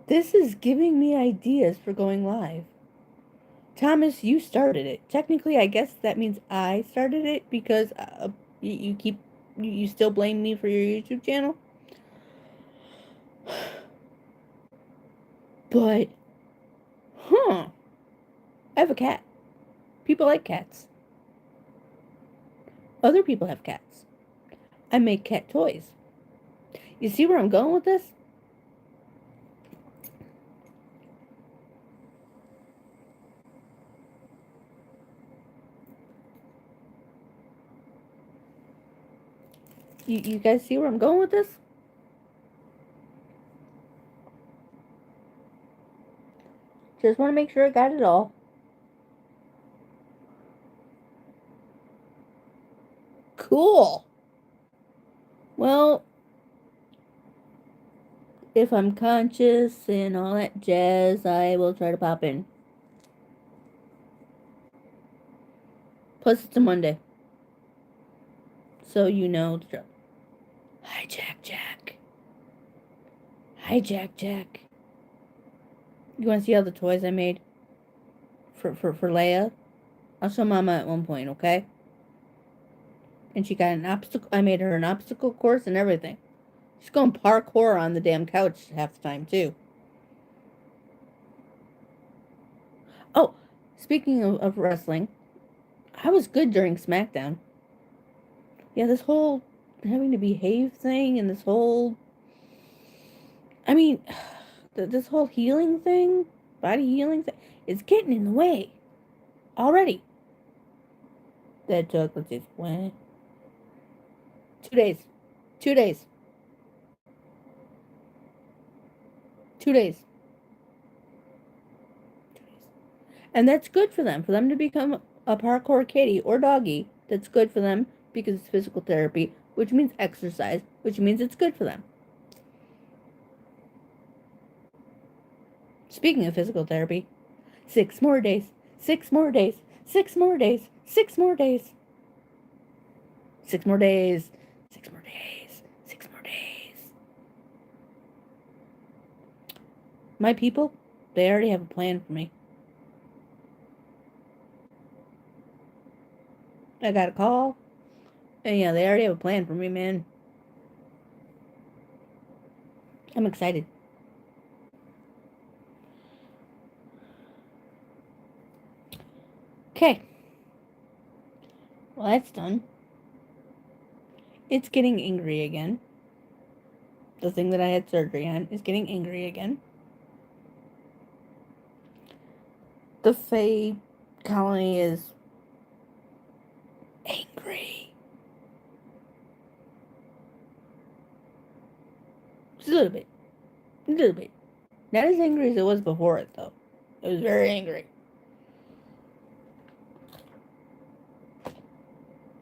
This is giving me ideas for going live. Thomas, you started it. Technically, I guess that means I started it because you still blame me for your YouTube channel. But, I have a cat. People like cats. Other people have cats. I make cat toys. You see where I'm going with this? You guys see where I'm going with this? Just want to make sure I got it all. Cool. Well, if I'm conscious and all that jazz, I will try to pop in. Plus, it's a Monday. So you know the drill. Hi, Jack Jack. Hi, Jack Jack. You want to see all the toys I made? For Leia? I'll show Mama at one point, okay? And she got an obstacle. I made her an obstacle course and everything. She's going parkour on the damn couch half the time, too. Oh, speaking of wrestling, I was good during SmackDown. Yeah, this whole having to behave thing and this whole... I mean, this whole healing thing, body healing thing, is getting in the way. Already. That took, let's see, when? 2 days. 2 days. 2 days. And that's good for them. For them to become a parkour kitty or doggy, that's good for them because it's physical therapy, which means exercise, which means it's good for them. Speaking of physical therapy, 6 more days, 6 more days, 6 more days, 6 more days. 6 more days, 6 more days, 6 more days. My people, they already have a plan for me. I got a call. And yeah, they already have a plan for me, man. I'm excited. Okay. Well, that's done. It's getting angry again. The thing that I had surgery on is getting angry again. The Fae colony is angry. Just a little bit. A little bit. Not as angry as it was before it, though. It was very angry.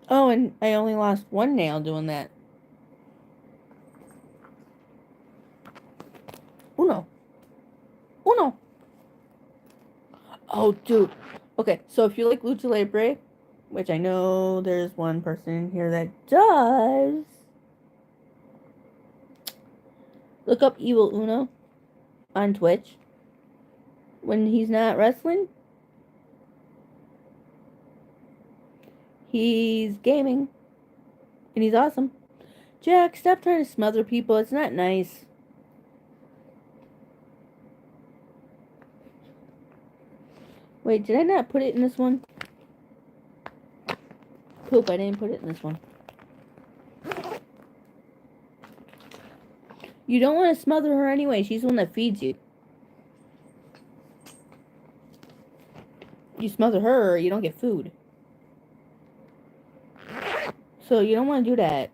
Oh, and I only lost 1 nail doing that. Uno. Uno. Oh, dude. Okay, so if you like Lucha Libre, which I know there's one person in here that does, look up Evil Uno on Twitch. When he's not wrestling, he's gaming. And he's awesome. Jack, stop trying to smother people. It's not nice. Wait, did I not put it in this one? Poop, I didn't put it in this one. You don't want to smother her anyway. She's the one that feeds you. You smother her, you don't get food. So you don't want to do that.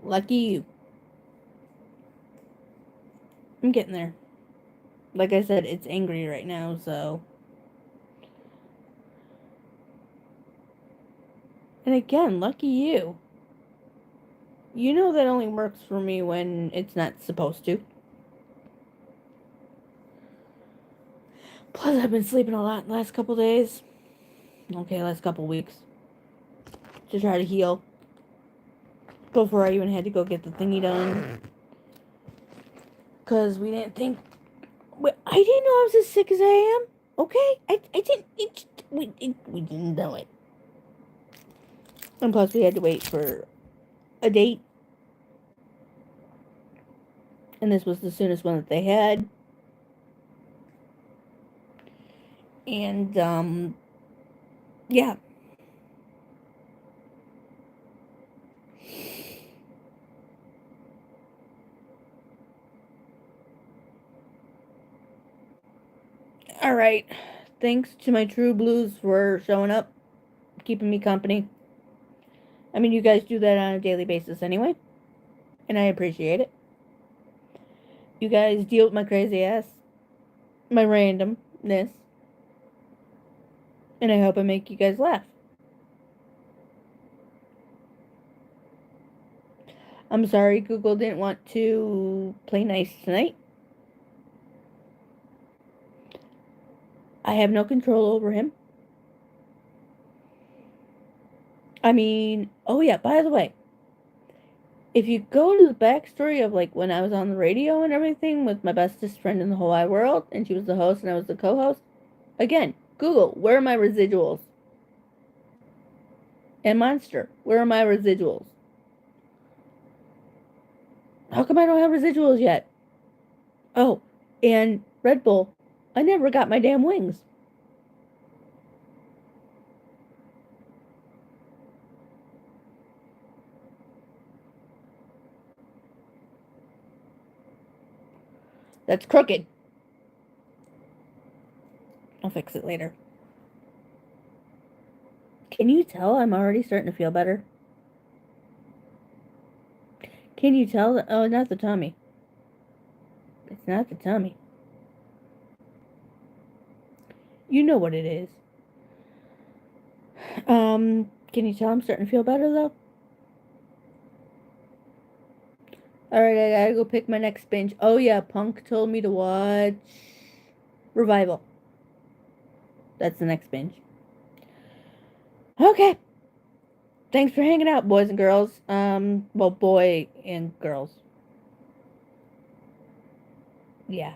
Lucky you. I'm getting there. Like I said, it's angry right now, so... And again, lucky you. You know that only works for me when it's not supposed to. Plus, I've been sleeping a lot the last couple days. Okay, last couple weeks. To try to heal. Before I even had to go get the thingy done. Because we didn't think... I didn't know I was as sick as I am. Okay? I didn't... We didn't know it. And plus, we had to wait for a date. And this was the soonest one that they had. And, yeah. Alright. Thanks to my True Blues for showing up keeping me company. I mean, you guys do that on a daily basis anyway, and I appreciate it. You guys deal with my crazy ass, my randomness, and I hope I make you guys laugh. I'm sorry Google didn't want to play nice tonight. I have no control over him. I mean, oh yeah, by the way, if you go to the backstory of like when I was on the radio and everything with my bestest friend in the whole wide world, and she was the host and I was the co-host, again, Google, where are my residuals? And Monster, where are my residuals? How come I don't have residuals yet? Oh, and Red Bull, I never got my damn wings. That's crooked. I'll fix it later. Can you tell I'm already starting to feel better? Can you tell that? Oh, not the tummy. It's not the tummy. You know what it is. Can you tell I'm starting to feel better though? Alright, I gotta go pick my next binge. Oh yeah, Punk told me to watch Revival. That's the next binge. Okay. Thanks for hanging out, boys and girls. Well, boy and girls. Yeah.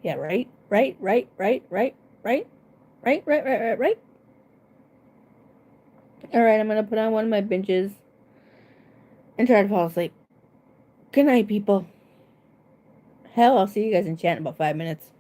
Yeah, right? Right. Alright, I'm gonna put on one of my binges and try to fall asleep. Good night, people. Hell, I'll see you guys in chat in about 5 minutes.